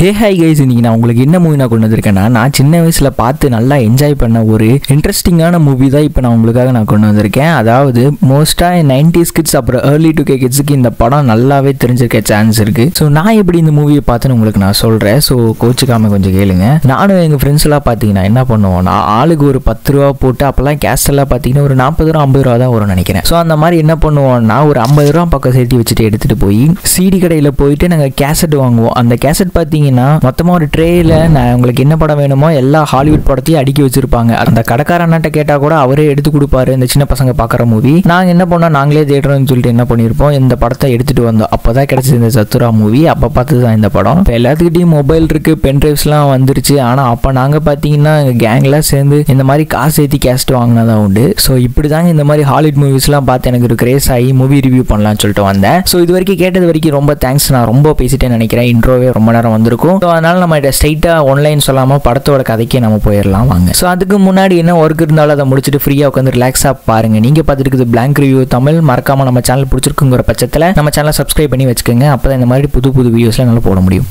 Hey hi guys, இன்னைக்கு நான் உங்களுக்கு என்ன மூவி நான் கொண்டு வந்திருக்கேன்னா, நான் சின்ன வயசில் பார்த்து நல்லா என்ஜாய் பண்ண ஒரு இன்ட்ரெஸ்டிங்கான மூவி தான் இப்போ நான் உங்களுக்காக நான் கொண்டு வந்திருக்கேன். அதாவது மோஸ்ட்டாக 90s கிட்ஸ் அப்புறம் early 2K கிட்ஸுக்கு இந்த படம் நல்லாவே தெரிஞ்சிருக்க சான்ஸ் இருக்குது. ஸோ நான் எப்படி இந்த மூவியை பார்த்துன்னு உங்களுக்கு நான் சொல்கிறேன். ஸோ கோச்சுக்காமல் கொஞ்சம் கேளுங்க. நானும் எங்கள் ஃப்ரெண்ட்ஸ் எல்லாம் பார்த்தீங்கன்னா என்ன பண்ணுவோம்னா, ஆளுக்கு ஒரு 10 ரூபா போட்டு, அப்போல்லாம் கேஸ் எல்லாம் பார்த்தீங்கன்னா ஒரு 40 ரூபா 50 ரூபா தான் வரும்னு நினைக்கிறேன். ஸோ அந்த மாதிரி என்ன பண்ணுவோம்னா, ஒரு 50 ரூபா பக்கம் சேர்த்து வச்சுட்டு எடுத்துகிட்டு போய் சிடி கடையில் போயிட்டு நாங்கள் கேசட் வாங்குவோம். அந்த கேசட் பார்த்தீங்கன்னா மொத்தமாக ஒரு ட்ரேயில் நான் உங்களுக்கு என்ன படம் வேணுமோ எல்லா ஹாலிவுட் படத்தையும் அடுக்கி வச்சிருப்பாங்க. அந்த கடைக்காரன்ட்ட கேட்டால் கூட அவரே எடுத்து கொடுப்பாரு. இந்த சின்ன பசங்க பார்க்குற மூவி நாங்கள் என்ன பண்ணோம், நாங்களே தேடுறோம்னு சொல்லிட்டு என்ன பண்ணியிருப்போம், இந்த படத்தை எடுத்துகிட்டு வந்தோம். அப்போ தான் கிடச்சிது இந்த சத்துரா மூவி. அப்போ பார்த்து தான் இந்த படம். இப்போ எல்லாத்துக்கிட்டையும் மொபைல் இருக்குது, பென்ட்ரைவ்ஸ்லாம் வந்துருச்சு. ஆனால் அப்போ நாங்கள் பார்த்தீங்கன்னா கேங்லாம் சேர்ந்து இந்த மாதிரி காசு ஏற்றி கேஸ்ட் வாங்கினா தான் உண்டு. ஸோ இப்படி தாங்க இந்த மாதிரி ஹாலிவுட் மூவிஸ்லாம் பார்த்து எனக்கு ஒரு கிரேஸ் ஆகி மூவி ரிவ்யூ பண்ணலாம்னு சொல்லிட்டு வந்தேன். ஸோ இது வரைக்கும் கேட்டது வரைக்கும் ரொம்ப தேங்க்ஸ். நான் ரொம்ப பேசிட்டேன்னு நினைக்கிறேன். இன்ட்ரோவே ரொம்ப நேரம் வந்திருக்கும். ஸோ அதனால நம்ம இதை ஸ்ட்ரைட்டாக ஒன்லைன் சொல்லாமல் படத்தோட கதைக்கே நம்ம போயிடலாம் வாங்க. ஸோ அதுக்கு முன்னாடி என்ன ஒர்க் இருந்தாலும் அதை முடிச்சுட்டு ஃப்ரீயாக உட்காந்து ரிலாக்ஸாக பாருங்க. நீங்கள் பார்த்துட்டு இருக்குது பிளாங்க் ரிவ்யூ தமிழ். மறக்காம நம்ம சேனல் பிடிச்சிருக்குங்கிற பட்சத்தில் நம்ம சேனலை சப்ஸ்கிரைப் பண்ணி வச்சுக்கோங்க. அப்போ தான் இந்த மாதிரி புது புது வீடியோஸ்லாம் நல்லா போட முடியும்.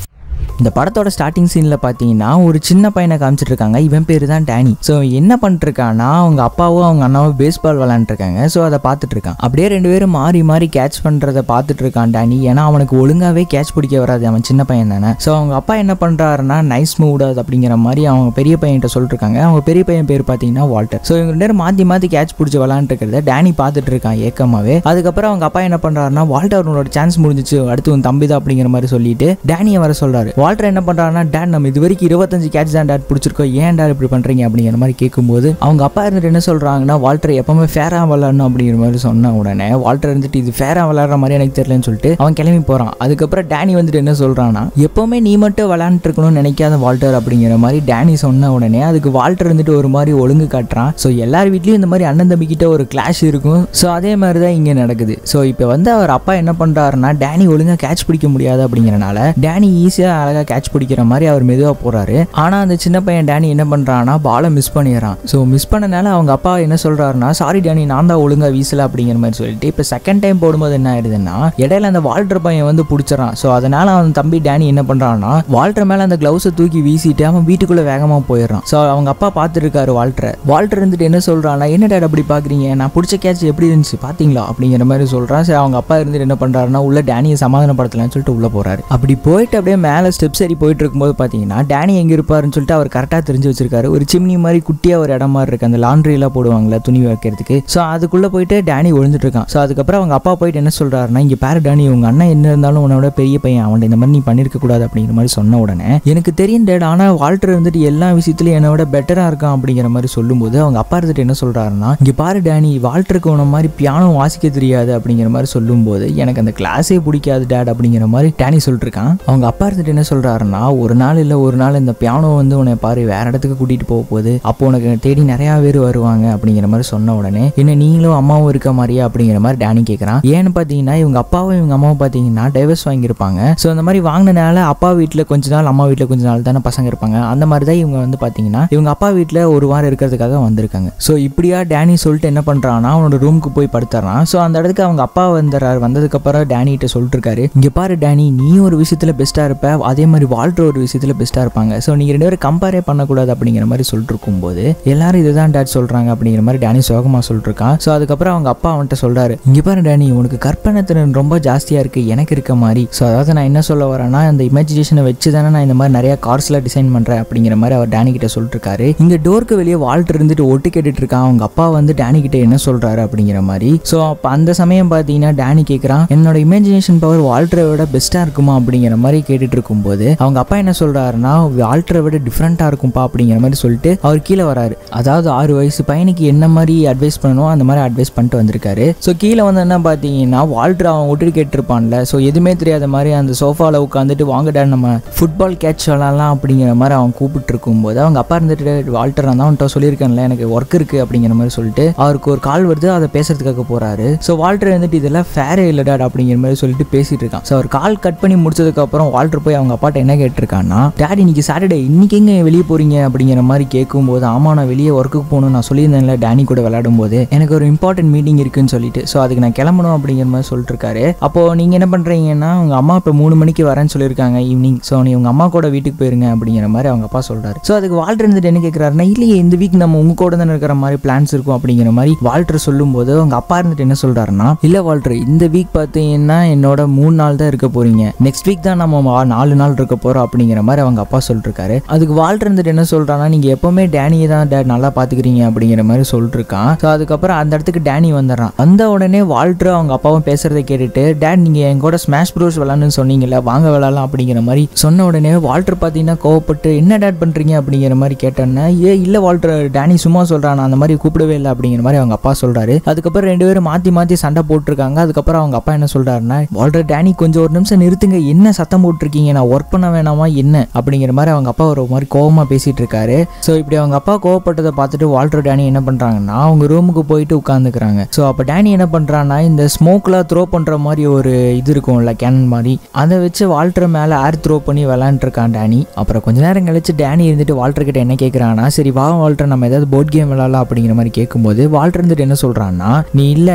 இந்த படத்தோட ஸ்டார்டிங் சீனில் பார்த்தீங்கன்னா ஒரு சின்ன பையனை காமிச்சிட்டு இருக்காங்க. இவன் பேர் தான் டேனி. ஸோ என்ன பண்ணிருக்கான்னா, அவங்க அப்பாவும் அவங்க அண்ணாவும் பேஸ்பால் விளாண்டுருக்காங்க. ஸோ அதை பார்த்துட்டு இருக்கான். அப்படியே ரெண்டு பேரும் மாறி மாறி கேட்ச் பண்ணுறதை பார்த்துட்டு இருக்கான் டேனி. ஏன்னா அவனுக்கு ஒழுங்காகவே கேட்ச் பிடிக்க வராது, அவன் சின்ன பையன் தானே. ஸோ அவங்க அப்பா என்ன பண்ணுறாருன்னா, நைஸ் மூடாது அப்படிங்கிற மாதிரி அவங்க பெரிய பையன்கிட்ட சொல்லிருக்காங்க. அவங்க பெரிய பையன் பேர் பார்த்தீங்கன்னா வால்டர். ஸோ இவங்க ரெண்டு பேரும் மாற்றி மாற்றி கேட்ச் பிடிச்சி விளாண்டுருக்கிறத டேனி பார்த்துட்டு இருக்கான் ஏக்கமாவே. அதுக்கப்புறம் அவங்க அப்பா என்ன பண்ணுறாருன்னா, வால்டர் சான்ஸ் முடிஞ்சிச்சு, அடுத்து உன் தம்பி தான் அப்படிங்கிற மாதிரி சொல்லிட்டு டேனியை வர சொல்றாரு. வால்டர் என்ன பண்றாருன்னா, டேட் நம்ம இது வரைக்கும் 25 கேட்ச் தான் டேட் பிடிச்சிருக்கோம், ஏன் டேட் இப்படி பண்றீங்க அப்படிங்கிற மாதிரி கேட்கும்போது அவங்க அப்பா இருந்துட்டு என்ன சொல்றாங்கன்னா, வால்டர் எப்பவுமே ஃபேரா விளாடணும் அப்படிங்கிற மாதிரி சொன்ன உடனே வால்டர் இருந்துட்டு இது ஃபேரா விளாடுற மாதிரி எனக்கு தெரியலன்னு சொல்லிட்டு அவன் கிளம்பி போறான். அதுக்கப்புறம் டேனி வந்துட்டு என்ன சொல்றான்னா, எப்பவுமே நீ மட்டும் விளாண்டுட்டு இருக்கணும்னு நினைக்காத வால்டர் அப்படிங்கிற மாதிரி டேனி சொன்ன உடனே அதுக்கு வால்டர் இருந்துட்டு ஒரு மாதிரி ஒழுங்கு காட்டுறான். ஸோ எல்லார் வீட்லயும் இந்த மாதிரி அண்ணன் தம்பி கிட்ட ஒரு கிளாஷ் இருக்கும். ஸோ அதே மாதிரி தான் இங்க நடக்குது. ஸோ இப்போ அவர் அப்பா என்ன பண்றாருன்னா, டேனி ஒழுங்கா கேட்ச் பிடிக்க முடியாது அப்படிங்கிறனால டேனி ஈஸியா அழகா கேட்ச் பிடிக்கிற மாதிரி அவர் மெதுவாக போறாரு. ஆனா அந்த சின்ன பையன் டேனி என்ன பண்றான்னா, பாலை மிஸ் பண்ணிடுறான். ஸோ மிஸ் பண்ணனால அவங்க அப்பா என்ன சொல்றாருன்னா, சாரி டேனி நான் தான் ஒழுங்கா வீசல அப்படிங்கிற மாதிரி சொல்லிட்டு இப்போ செகண்ட் டைம் போடும்போது என்ன ஆயிடுதுன்னா, இடையில அந்த வால்டர் பையன் பிடிச்சிடறான். ஸோ அதனால அவன் தம்பி டேனி என்ன பண்றான்னா, வால்டர் மேல அந்த கிளவுஸை தூக்கி வீசிட்டு அவன் வீட்டுக்குள்ள வேகமா போயிடுறான். ஸோ அவங்க அப்பா பார்த்துட்டு இருக்காரு வால்டர் இருந்துட்டு என்ன சொல்றான்னா, என்ன டேட் அப்படி பாக்குறீங்க, நான் பிடிச்ச கேட்ச் எப்படி இருந்துச்சு பாத்தீங்களா அப்படிங்கிற மாதிரி சொல்றான். சரி அவங்க அப்பா இருந்துட்டு என்ன பண்றாருன்னா, உள்ள டேனியை சமாதானப்படுத்தலாம்னு சொல்லிட்டு உள்ள போறாரு. அப்படி போயிட்டு அப்படியே மேல ஸ்டெப்ஸ் ஏறி போயிட்டு இருக்கும்போது பார்த்தீங்கன்னா, டேனி எங்கே இருப்பாருன்னு சொல்லிட்டு அவர் கரெக்டாக தெரிஞ்சு வச்சிருக்காரு. ஒரு சிம்னி மாதிரி குட்டியாக ஒரு இடம் மாதிரி இருக்கு, அந்த லாண்ட்ரிலாம் போடுவாங்களா துணி வைக்கிறதுக்கு. ஸோ அதுக்குள்ளே போயிட்டு டேனி ஒழிஞ்சிட்டு இருக்கான். ஸோ அதுக்கப்புறம் அவங்க அப்பா போயிட்டு என்ன சொல்றாருன்னா, இங்கே பாரு டேனி, உங்க அண்ணன் என்ன இருந்தாலும் உன்னோட பெரிய பையன், அவன் இந்த மாதிரி நீ பண்ணிருக்க கூடாது அப்படிங்கிற மாதிரி சொன்ன உடனே எனக்கு தெரியும் டேட், ஆனால் வால்டர் வந்துட்டு எல்லா விஷயத்துலையும் என்னோட பெட்டரா இருக்கான் அப்படிங்கிற மாதிரி சொல்லும்போது அவங்க அப்பா இருந்துட்டு என்ன சொல்றாருன்னா, இங்கே பாரு டேனி, வால்டருக்கு உன மாதிரி பியானோ வாசிக்க தெரியாது அப்படிங்கிற மாதிரி சொல்லும்போது எனக்கு அந்த கிளாஸே பிடிக்காது டேட் அப்படிங்கிற மாதிரி டேனி சொல்லிட்டு இருக்கான். அவங்க அப்பா இருந்துட்டு என்ன சொல்றாருன்னா, ஒரு நாள் இந்த பியானோ உன்னை பாரு வேற இடத்துக்கு கூட்டிட்டு போக போகுது, அப்போ உனக்கு தேடி நிறைய பேர் வருவாங்க அப்படிங்கிற மாதிரி சொன்ன உடனே என்ன நீங்களும் அம்மாவும் இருக்க மாதிரியா அப்படிங்கிற மாதிரி டேனி கேட்கறான். ஏன்னு பாத்தீங்கன்னா இவங்க அப்பாவும் இவங்க அம்மாவும் பாத்தீங்கன்னா டைவர்ஸ் வாங்கியிருப்பாங்க. ஸோ அந்த மாதிரி வாங்கினால அப்பா வீட்டில் கொஞ்ச நாள் அம்மா வீட்டில் கொஞ்ச நாள் தானே பசங்க இருப்பாங்க. அந்த மாதிரி தான் இவங்க பாத்தீங்கன்னா இவங்க அப்பா வீட்டில் ஒரு வாரம் இருக்கிறதுக்காக வந்திருக்காங்க. ஸோ இப்படியா டேனி சொல்லிட்டு என்ன பண்றான்னா, அவனோட ரூமுக்கு போய் படுத்துறான். ஸோ அந்த இடத்துக்கு அவங்க அப்பா வந்ததுக்கு அப்புறம் டேனி கிட்ட சொல்லிட்டு இருக்காரு, இங்க பாரு டேனி, நீ ஒரு விஷயத்துல பெஸ்டா இருப்ப, அதே மாதிரி வால்டர் ஒரு விஷயத்துல பெஸ்டா இருப்பாங்க. ஸோ நீங்க ரெண்டு பேரும் கம்பேரே பண்ணக்கூடாது அப்படிங்கிற மாதிரி சொல்லிட்டு இருக்கும்போது எல்லாரும் இதுதான் டேட் சொல்றாங்க அப்படிங்கிற மாதிரி டேனி சோகமா சொல்லிட்டு இருக்கான். ஸோ அதுக்கப்புறம் அவங்க அப்பா அவன்கிட்ட சொல்றாரு, இங்க பாரு டேனி, உனக்கு கற்பனை திறன் ரொம்ப ஜாஸ்தியா இருக்கு எனக்கு இருக்க மாதிரி. ஸோ அதாவது நான் என்ன சொல்ல வரேன்னா, அந்த இமேஜினேஷனை வச்சு தானே நான் இந்த மாதிரி நிறைய கார்ஸ்லாம் டிசைன் பண்றேன் அப்படிங்கிற மாதிரி அவர் டேனி கிட்ட சொல்லிட்டு இருக்காரு. இங்க டோருக்கு வெளியே வால்டர் இருந்துட்டு ஒட்டு கேட்டுட்டு இருக்கான். அவங்க அப்பா டேனி கிட்ட என்ன சொல்றாரு அப்படிங்கிற மாதிரி. ஸோ அப்ப அந்த சமயம் பாத்தீங்கன்னா டேனி கேட்கறான், என்னோட இமேஜினேஷன் பவர் வால்டரை விட பெஸ்டா இருக்குமா அப்படிங்கிற மாதிரி கேட்டுட்டு இருக்கும்போது அவங்க அப்பா என்ன சொல்றாருன்னா, வால்டரை விட டிஃப்ரெண்டா இருக்கும்பா அப்படிங்கிற மாதிரி சொல்லிட்டு அவர் கீழே வராரு. அதாவது 6 வயசு பையனுக்கு என்ன மாதிரி அட்வைஸ் பண்ணணும் அந்த மாதிரி அட்வைஸ் பண்ணிட்டு வந்திருக்காரு. ஸோ கீழே என்ன பாத்தீங்கன்னா, வால்டர் அவன் ஒட்டு கேட்டிருப்பான்ல, ஸோ எதுவுமே தெரியாத மாதிரி அந்த சோஃபால உட்காந்துட்டு வாங்க டேட் நம்ம ஃபுட்பால் கேட்ச் விளாடலாம் அப்படிங்கிற மாதிரி அவன் கூப்பிட்டு இருக்கும்போது அவங்க அப்பா இருந்துட்டு, வால்டர் தான் அவன்கிட்ட சொல்லியிருக்கேன்ல எனக்கு ஒர்க் இருக்கு அப்படிங்கிற மாதிரி சொல்லிட்டு அவருக்கு ஒரு கால் வருது, அதை பேசுறதுக்காக போறாரு. ஸோ வால்டர் வந்துட்டு இதெல்லாம் ஃபேரே இல்லை டேட் அப்படிங்கிற மாதிரி சொல்லிட்டு பேசிட்டு இருக்கான். ஸோ அவர் கால் கட் பண்ணி முடிச்சதுக்கு அப்புறம் வால்டர் போய் அவங்க அப்பாட்ட என்ன கேட்டிருக்கான்னா, டாடி இன்னைக்கு சாட்டர்டே, இன்னைக்கு எங்க வெளியே போறீங்க அப்படிங்கிற மாதிரி கேட்கும்போது, ஆமா நான் வெளியே ஒர்க்குக்கு போகணும், நான் சொல்லியிருந்தேன்ல டேனி கூட விளையாடும் போது எனக்கு ஒரு இம்பார்ட்டன்ட் மீட்டிங் இருக்குன்னு சொல்லிட்டு, ஸோ அதுக்கு நான் கிளம்பணும் அப்படிங்கிற மாதிரி சொல்லிட்டு இருக்காரு. அப்போ நீங்க என்ன பண்றீங்கன்னா, உங்க அம்மா இப்போ 3 மணிக்கு வரேன்னு சொல்லியிருக்காங்க ஈவினிங், ஸோ நீ உங்க அம்மா கூட வீட்டுக்கு போயிருங்க அப்படிங்கிற மாதிரி அவங்க அப்பா சொல்றாரு. ஸோ அதுக்கு வால்டர் இருந்துட்டு என்ன கேட்கிறாருன்னா, இல்லையே இந்த வீக் நம்ம உங்க கூட தானே இருக்கிற மாதிரி பிளான்ஸ் இருக்கும் அப்படிங்கிற மாதிரி வால்டர் சொல்லும் போது அவங்க அப்பா இருந்துட்டு என்ன சொல்றாருன்னா, இல்ல வால்டர் இந்த வீக் பார்த்தீங்கன்னா என்னோட 3 நாள் தான் இருக்க போறீங்க, நெக்ஸ்ட் வீக் தான் நம்ம 4 நாள் இருக்க போறோம் அப்படிங்கிற மாதிரி அவங்க அப்பா சொல்லிருக்காரு. அதுக்கு வால்டர் இருந்துட்டு என்ன சொல்றான்னா, நீங்க எப்பவுமே டேனியை தான் டேட் நல்லா பாத்துக்கிறீங்க அப்படிங்கிற மாதிரி சொல்லிருக்கான். ஸோ அதுக்கப்புறம் அந்த இடத்துக்கு டேனி வந்துடுறான். வந்த உடனே வால்டர் அவங்க அப்பாவும் பேசுறதை கேட்டுட்டு, டேட் நீங்க என் கூட ஸ்மாஷ் ப்ரோஸ் விளாட்னு சொன்னீங்கல்ல, வாங்க விளாடலாம் அப்படிங்கிற மாதிரி சொன்ன உடனே வால்டர் பார்த்தீங்கன்னா கோவப்பட்டு, என்ன டேட் பண்றீங்க அப்படிங்கிற மாதிரி கேட்டோன்னா, இல்ல வால்டர் டேனி சும்மா சொல்றான், அந்த மாதிரி கூப்பிடவே இல்லை அப்படிங்கிற மாதிரி அவங்க அப்பா சொல்றாரு. அதுக்கப்புறம் 2 பேரும் மாத்தி சண்டை போட்டுருக்காங்க. அதுக்கப்புறம் அவங்க அப்பா என்ன சொல்றாருன்னா, வால்டர் டேனி கொஞ்சம் ஒரு நிமிஷம் நிறுத்துங்க, என்ன சத்தம் போட்டிருக்கீங்க, நான் ஒர்க் பண்ண வேணாமா என்ன அப்படிங்கிற மாதிரி அவங்க அப்பா ஒரு மாதிரி கோவமா பேசிட்டு இருக்காரு. ஸோ இப்படி அவங்க அப்பா கோவப்பட்டதை பார்த்துட்டு வால்டர் டேனி என்ன பண்றாங்கன்னா, அவங்க ரூமுக்கு போயிட்டு உட்காந்துக்கிறாங்க. ஸோ அப்போ டேனி என்ன பண்றான்னா, இந்த ஸ்மோக்லாம் த்ரோ பண்ற மாதிரி ஒரு இது இருக்கும்ல கேனன் மாதிரி, அதை வச்சு வால்டர் மேல ஏர் த்ரோ பண்ணி விளையாண்டு இருக்கான் டேனி. அப்புறம் கொஞ்ச நேரம் கழிச்சு டேனி இருந்துட்டு வால்டர் கிட்ட என்ன கேட்கறான்னா, சரி வா வால்டர் நம்ம ஏதாவது போர்ட் கேம் விளையாடலாம் அப்படிங்கிற மாதிரி கேட்கும்போது வால்டர் இருந்துட்டு என்ன சொல்றான்னா, நீ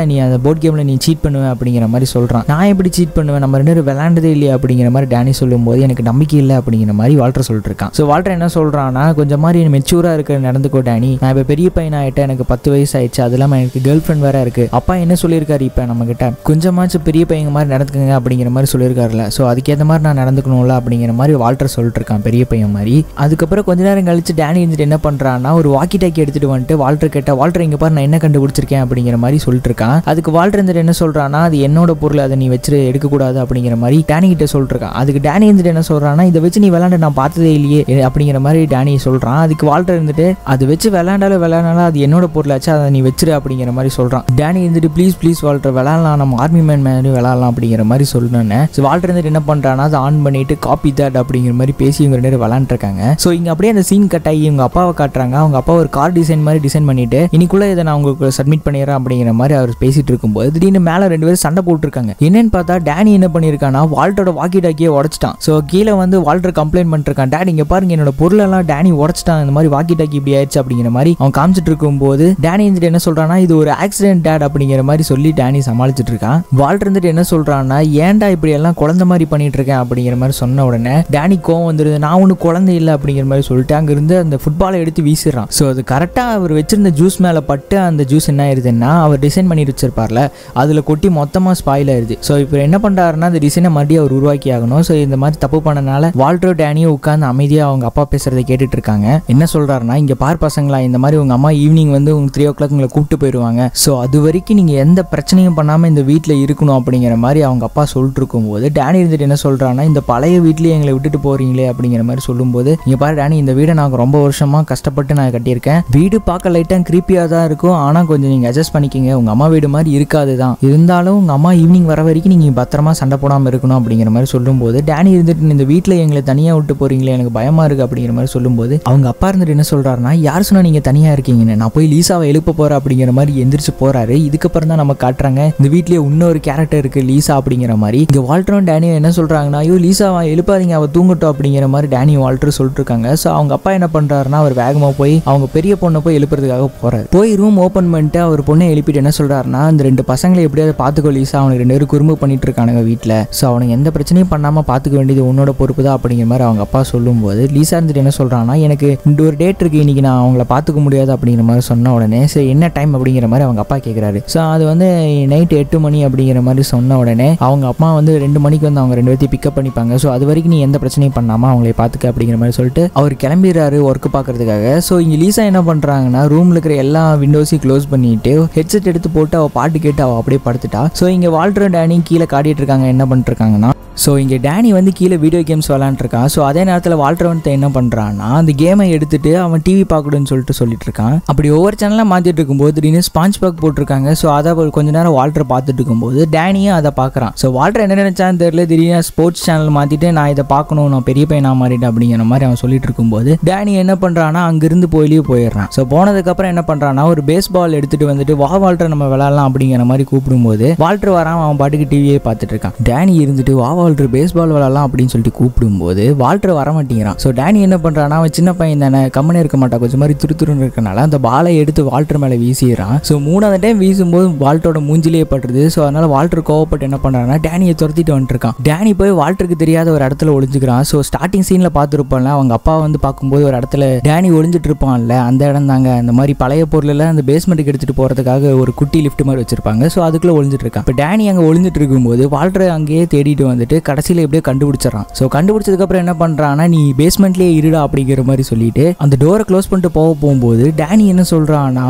அந்த போர்ட் கேம்ல நீ சீட் பண்ணுவேன் அப்படிங்கிற மாதிரி சொல்றான். நான் எப்படி சீட் பண்ணுவேன், நம்ம 2 பேரும் விளையாண்டதே இல்லையா அப்படிங்கிற மாதிரி டேனி சொல்லும்போது எனக்கு நம்பிக்கை இல்லை அப்படிங்கிற மாதிரி வால்டர் சொல்லிட்டு இருக்கான். ஸோ வால்டர் என்ன சொல்றான்னா, கொஞ்சம் மாதிரி மெச்சூரா இருக்க நடந்துக்கோ டேனி, நான் இப்போ பெரிய பையன் ஆயிட்டேன், எனக்கு 10 வயசு ஆயிடுச்சு, அது இல்லாமல் எனக்கு கேர்ள் ஃப்ரெண்ட் வேற இருக்கு, அப்பா என்ன சொல்லியிருக்காரு இப்போ நம்ம கிட்ட, கொஞ்சமாச்சும் பெரிய பையன் மாதிரி நடந்துக்குங்க அப்படிங்கிற மாதிரி சொல்லியிருக்காருல, ஸோ அதுக்கேற்ற மாதிரி நான் நடந்துக்கணும்ல அப்படிங்கிற மாதிரி வால்டர் சொல்லிட்டு இருக்கான் பெரிய பையன் மாதிரி. அதுக்கப்புறம் கொஞ்ச நேரம் கழிச்சு டேனி இருந்துட்டு என்ன பண்றான்னா, ஒரு வாக்கி டாக்கி எடுத்துட்டு வந்துட்டு வால்டர் கேட்ட, வால்டர் இங்க பாரு நான் என்ன கண்டுபிடிச்சிருக்கேன் அப்படிங்கிற மாதிரி சொல்லிட்டு இருக்கான். அதுக்கு வால்டர் இருந்துட்டு என்ன சொல்றான்னா, அது என்னோட பொருள், அதை நீ வச்சு எடுக்கக்கூடாது அப்படிங்கிற மாதிரி டேனி கிட்ட சொல்லிட்டு இருக்கான். அதுக்கு டேனி இருந்துட்டு என்ன சொல்றான்னா, இதை வச்சு நீ விளையாண்டு நான் பார்த்ததே இல்லையே அப்படிங்கிற மாதிரி டேனி சொல்றான். அதுக்கு வால்டர் இருந்துட்டு, அது வச்சு விளையாண்டாலும் அது என்னோட பொருளாச்சு, அதை நீ வச்சிரு அப்படிங்கிற மாதிரி சொல்றான். டேனி இருந்துட்டு ப்ளீஸ் வால்டர் விளையாடலாம், நம்ம ஆர்மி மேன் மாதிரி விளையாடலாம் அப்படிங்கிற மாதிரி சொல்லணுன்னு வால்டர் இருந்துட்டு என்ன பண்றான்னா, அதை ஆன் பண்ணிட்டு காப்பி தட் அப்படிங்கிற மாதிரி பேசி இவங்க 2 பேரும் விளையாண்டு இருக்காங்க. ஸோ இங்க அப்படியே அந்த சீன் கட் ஆகி இவங்க அப்பாவை காட்டுறாங்க. அவங்க அப்பா ஒரு கார் டிசைன் மாதிரி டிசைன் பண்ணிட்டு, இன்னைக்குள்ள இதை நான் உங்களுக்கு சப்மிட் பண்ணிடுறேன் அப்படிங்கிற மாதிரி அவர் பேசிட்டு இருக்கும்போது திடீர்னு மேல 2 பேரும் சண்டை போட்டுருக்காங்க. என்னன்னு பார்த்தா டேனி என்ன பண்ணிருக்கானா, வால்டரோட வாக்கி டாக்கியை உடைச்சிட்டான். ஸோ கீழே வந்து வால்டர் கம்ப்ளைண்ட் பண்ணிருக்கான், டேடி இங்க பாருங்க என்னோட பொருள் எல்லாம் டேனி உடைச்சிட்டான், இந்த மாதிரி வாக்கி டாக்கி இப்படி ஆயிடுச்சு அப்படிங்கிற மாதிரி அவன் காமிச்சிட்டு இருக்கும்போது டேனி இருந்துட்டு என்ன சொல்றானா, இது ஒரு ஆக்சிடென்ட் டேட் அப்படிங்கிற மாதிரி சொல்லி டேனி சமாளிச்சுட்டு இருக்கான். வால்டர் இருந்துட்டு என்ன சொல்றான்னா, ஏன்டா இப்படி எல்லாம் குழந்தை மாதிரி பண்ணிட்டு இருக்கேன் அப்படிங்கிற மாதிரி சொன்ன உடனே டேனி கோவம் வந்துருது, நான் ஒன்னும் குழந்தை இல்லை அப்படிங்கிற மாதிரி சொல்லிட்டு அங்க இருந்து அந்த ஃபுட்பாலை எடுத்து வீசிடுறான். ஸோ அது கரெக்டா அவர் வச்சிருந்த ஜூஸ் மேல பட்டு அந்த ஜூஸ் என்ன ஆயிருதுன்னா, அவர் டிசைன் பண்ணி வச்சிருப்பார்ல அதுல கொட்டி மொத்தமா ஸ்பாயில் ஆயிருது. ஸோ இப்போ என்ன பண்றாருன்னா, அந்த டிசைனை மறுபடியும் அவர் உருவாக்கி ஆகணும். ஸோ இந்த மாதிரி தப்பு பண்ணனால வால்டர் டேனியும் உட்கார்ந்து அமைதியா அவங்க அப்பா பேசுறதை கேட்டுட்டு இருக்காங்க. என்ன சொல்றாருன்னா, இங்க பார் பசங்களா, இந்த மாதிரி உங்க அம்மா ஈவினிங் வந்து உங்க 3 o'clock உங்களை கூப்பிட்டு போயிருவாங்க, ஸோ அது வரைக்கும் நீங்க எந்த பிரச்சனையும் பண்ணாம இந்த வீட்டுல இருக்கணும் அப்படிங்கிற மாதிரி அவங்க அப்பா சொல்லிட்டு இருக்கும்போது டேனி இருந்துட்டு என்ன சொல்றான்னா, இந்த பழைய வீட்லயே எங்களை விட்டுட்டு போறீங்களே அப்படிங்கிற மாதிரி சொல்லும்போது, இங்க பாரு டேனி, இந்த வீடை நான் ரொம்ப வருஷமா கஷ்டப்பட்டு நான் கட்டியிருக்கேன், வீடு பார்க்க லைட்டா கிரீப்பியா தான் இருக்கும், ஆனா கொஞ்சம் நீங்க அட்ஜஸ்ட் பண்ணிக்கங்க, உங்க அம்மா வீடு மாதிரி இருக்காது தான், இருந்தாலும் உங்க அம்மா ஈவினிங் வர வரைக்கும் நீங்க பத்திரமா சண்டை போடாம இருக்கணும் அப்படிங்கிற மாதிரி சொல்லும்போது டேனி இருந்துட்டு, இந்த வீட்டுல எங்களை தனியா விட்டு போறீங்களே எனக்கு பயமா இருக்கு அப்படிங்கிற மாதிரி சொல்லும்போது அவங்க அப்பா இருந்துட்டு என்ன சொல்றாருன்னா, யார் சொன்னா நீங்க தனியா இருக்கீங்கன்னு, நான் போய் லீசாவை எழுப்ப போறேன் அப்படிங்கிற மாதிரி எந்திரிச்சு போறாரு. இதுக்கப்புறம் தான் நம்ம காட்டுறாங்க இந்த வீட்லயே இன்னொரு கேரக்டர் இருக்கு லீசா அப்படிங்கிற மாதிரி. இங்க வால்டரும் டேனியும் என்ன சொல்றாங்கன்னா, ஐயோ லீசாவை எழுப்பாதீங்க, அவ தூங்கட்டும் அப்படிங்கிற மாதிரி டேனி வால்டர் சொல்லிட்டு இருக்காங்க. ஸோ அவங்க அப்பா என்ன பண்றாருன்னா, அவர் வேகமா போய் அவங்க பெரிய பொண்ணை போய் எழுப்புறதுக்காக போறாரு. போய் ரூம் ஓப்பன் பண்ணிட்டு அவர் பொண்ணை எழுப்பிட்டு என்ன சொல்றாருன்னா, இந்த 2 பசங்களை எப்படியாவது பாத்துக்கோ லீசா, அவனுக்கு 2 பேரும் குறும்பு பண்ணிட்டு இருக்கானுங்க வீட்டுல, ஸோ அவனுக்கு எந்த பிரச்சனையும் பண்ணாம பாத்துக்க வேண்டியது உன்னோட பொறுப்பு தான் அப்படிங்கிற மாதிரி அவங்க அப்பா சொல்லும்போது லீசா இருந்துட்டு என்ன சொல்றான்னா, எனக்கு இந்த ஒரு டேட் இருக்கு, இன்னைக்கு நான் அவங்கள பாத்துக்க முடியாது அப்படிங்கிற மாதிரி சொன்ன உடனே சரி என்ன டைம் அப்படிங்கிற மாதிரி அவங்க அப்பா கேட்கிறாரு. ஸோ அது வந்து நைட் 8 மணி அப்படிங்கிற மாதிரி சொன்ன உடனே அவங்க அப்பா வந்து 2 மணிக்கு வந்து அவங்க 2 பேர்த்தையும் பிக்கப் பண்ணிப்பாங்க. ஸோ அது வரைக்கும் நீ எந்த பிரச்சனையும் பண்ணாம அவங்களை பாத்துக்க அப்படிங்கிற மாதிரி சொல்லிட்டு அவர் கிளம்பிடுறாரு ஒர்க் பாக்குறதுக்காக. ஸோ இங்க லீசா என்ன பண்றாங்கன்னா, ரூம்ல இருக்கிற எல்லா விண்டோஸையும் க்ளோஸ் பண்ணிட்டு ஹெட்செட் எடுத்து போட்டு அவ பாட்டு கேட்டு அவ அப்படியே படுத்துட்டா. ஸோ இங்க வால்டர் டேனி கீழே காட்டிட்டு இருக்காங்க, என்ன பண்ணிட்டு இருக்காங்கன்னா, ஸோ இங்கே டேனி வந்து கீழே வீடியோ கேம்ஸ் விளாண்டுருக்கான். ஸோ அதே நேரத்தில் வால்டர் வந்து என்ன பண்ணுறான்னா, அந்த கேமை எடுத்துட்டு அவன் டிவி பார்க்கணும்னு சொல்லிட்டு இருக்கான். அப்படி ஒவ்வொரு சேனலாக மாற்றிட்டு இருக்கும்போது திடீர்னு ஸ்பாஞ்ச் பாக் போட்டிருக்காங்க. ஸோ அதை கொஞ்ச நேரம் வால்டர் பார்த்துட்டு இருக்கும்போது டேனியும் அதை பார்க்குறான். ஸோ வால்டர் என்ன நினைச்சான்னு தெரியல, திடீர்னு ஸ்போர்ட்ஸ் சேனல் மாற்றிட்டு நான் இதை பார்க்கணும், நான் பெரிய பையனா மாறிட்டேன் அப்படிங்கிற மாதிரி அவன் சொல்லிட்டு இருக்கும்போது டேனி என்ன பண்ணுறான்னா அங்கிருந்து போயிடுறான். ஸோ போனதுக்கப்புறம் என்ன பண்ணுறான்னா, ஒரு பேஸ் பால் எடுத்துட்டு வந்துட்டு வா வால்டர் நம்ம விளாட்லாம் அப்படிங்கிற மாதிரி கூப்பிடும்போது வால்டர் வரான், அவன் பாட்டுக்கு டிவியே பார்த்துட்டு இருக்கான். டேனி இருந்துட்டு வா வால்டர் பேஸ்பால் விளையாடலாம் அப்படின்னு சொல்லிட்டு கூப்பிடும்போது வால்டர் வர மாட்டேங்கிறான். ஸோ டேனி என்ன பண்ணுறான்னா, அவன் சின்ன பையன் தானே, கம்மனே இருக்க மாட்டான், கொஞ்சம் மாதிரி துருத்துருன்னு இருக்கனால அந்த பாலை எடுத்து வால்டர் மேலே வீசிடுறான். ஸோ 3வது டைம் வீசும்போது வால்டரோட மூஞ்சிலேயே பட்டுருது. ஸோ அதனால வால்டர் கோவப்பட்டு என்ன பண்ணுறான்னா டேனியை துரத்திட்டு வந்துருக்கான். டேனி போய் வால்டருக்கு தெரியாத ஒரு இடத்துல ஒளிஞ்சுக்கிறான். ஸோ ஸ்டார்டிங் சீனில் பார்த்துருப்பான்ல, அவங்க அப்பா வந்து பார்க்கும்போது ஒரு இடத்துல டேனி ஒளிஞ்சிட்டு இருப்பான்ல, அந்த இடம் தாங்க. அந்த மாதிரி பழைய பொருளில் அந்த பேஸ்மெண்ட்டுக்கு எடுத்துகிட்டு போகிறதுக்காக ஒரு குட்டி லிஃப்ட் மாதிரி வச்சிருப்பாங்க. ஸோ அதுக்குள்ளே ஒளிஞ்சிட்டு இருக்கான். இப்போ டேனி அங்கே ஒளிஞ்சிட்டு இருக்கும்போது வால்டர் அங்கேயே தேடிட்டு வந்துட்டு கடைசியில் எப்படியோ கண்டுபிடிச்சிடறான். ஸோ கண்டுபிடிச்சதுக்கப்புறம் என்ன பண்ணுறான்னா, நீ பேஸ்மெண்ட்லேயே இருடா அப்படிங்கிற மாதிரி சொல்லிட்டு அந்த டோரை க்ளோஸ் பண்ணிட்டு போகும்போது டேனி என்ன சொல்கிறான்னா,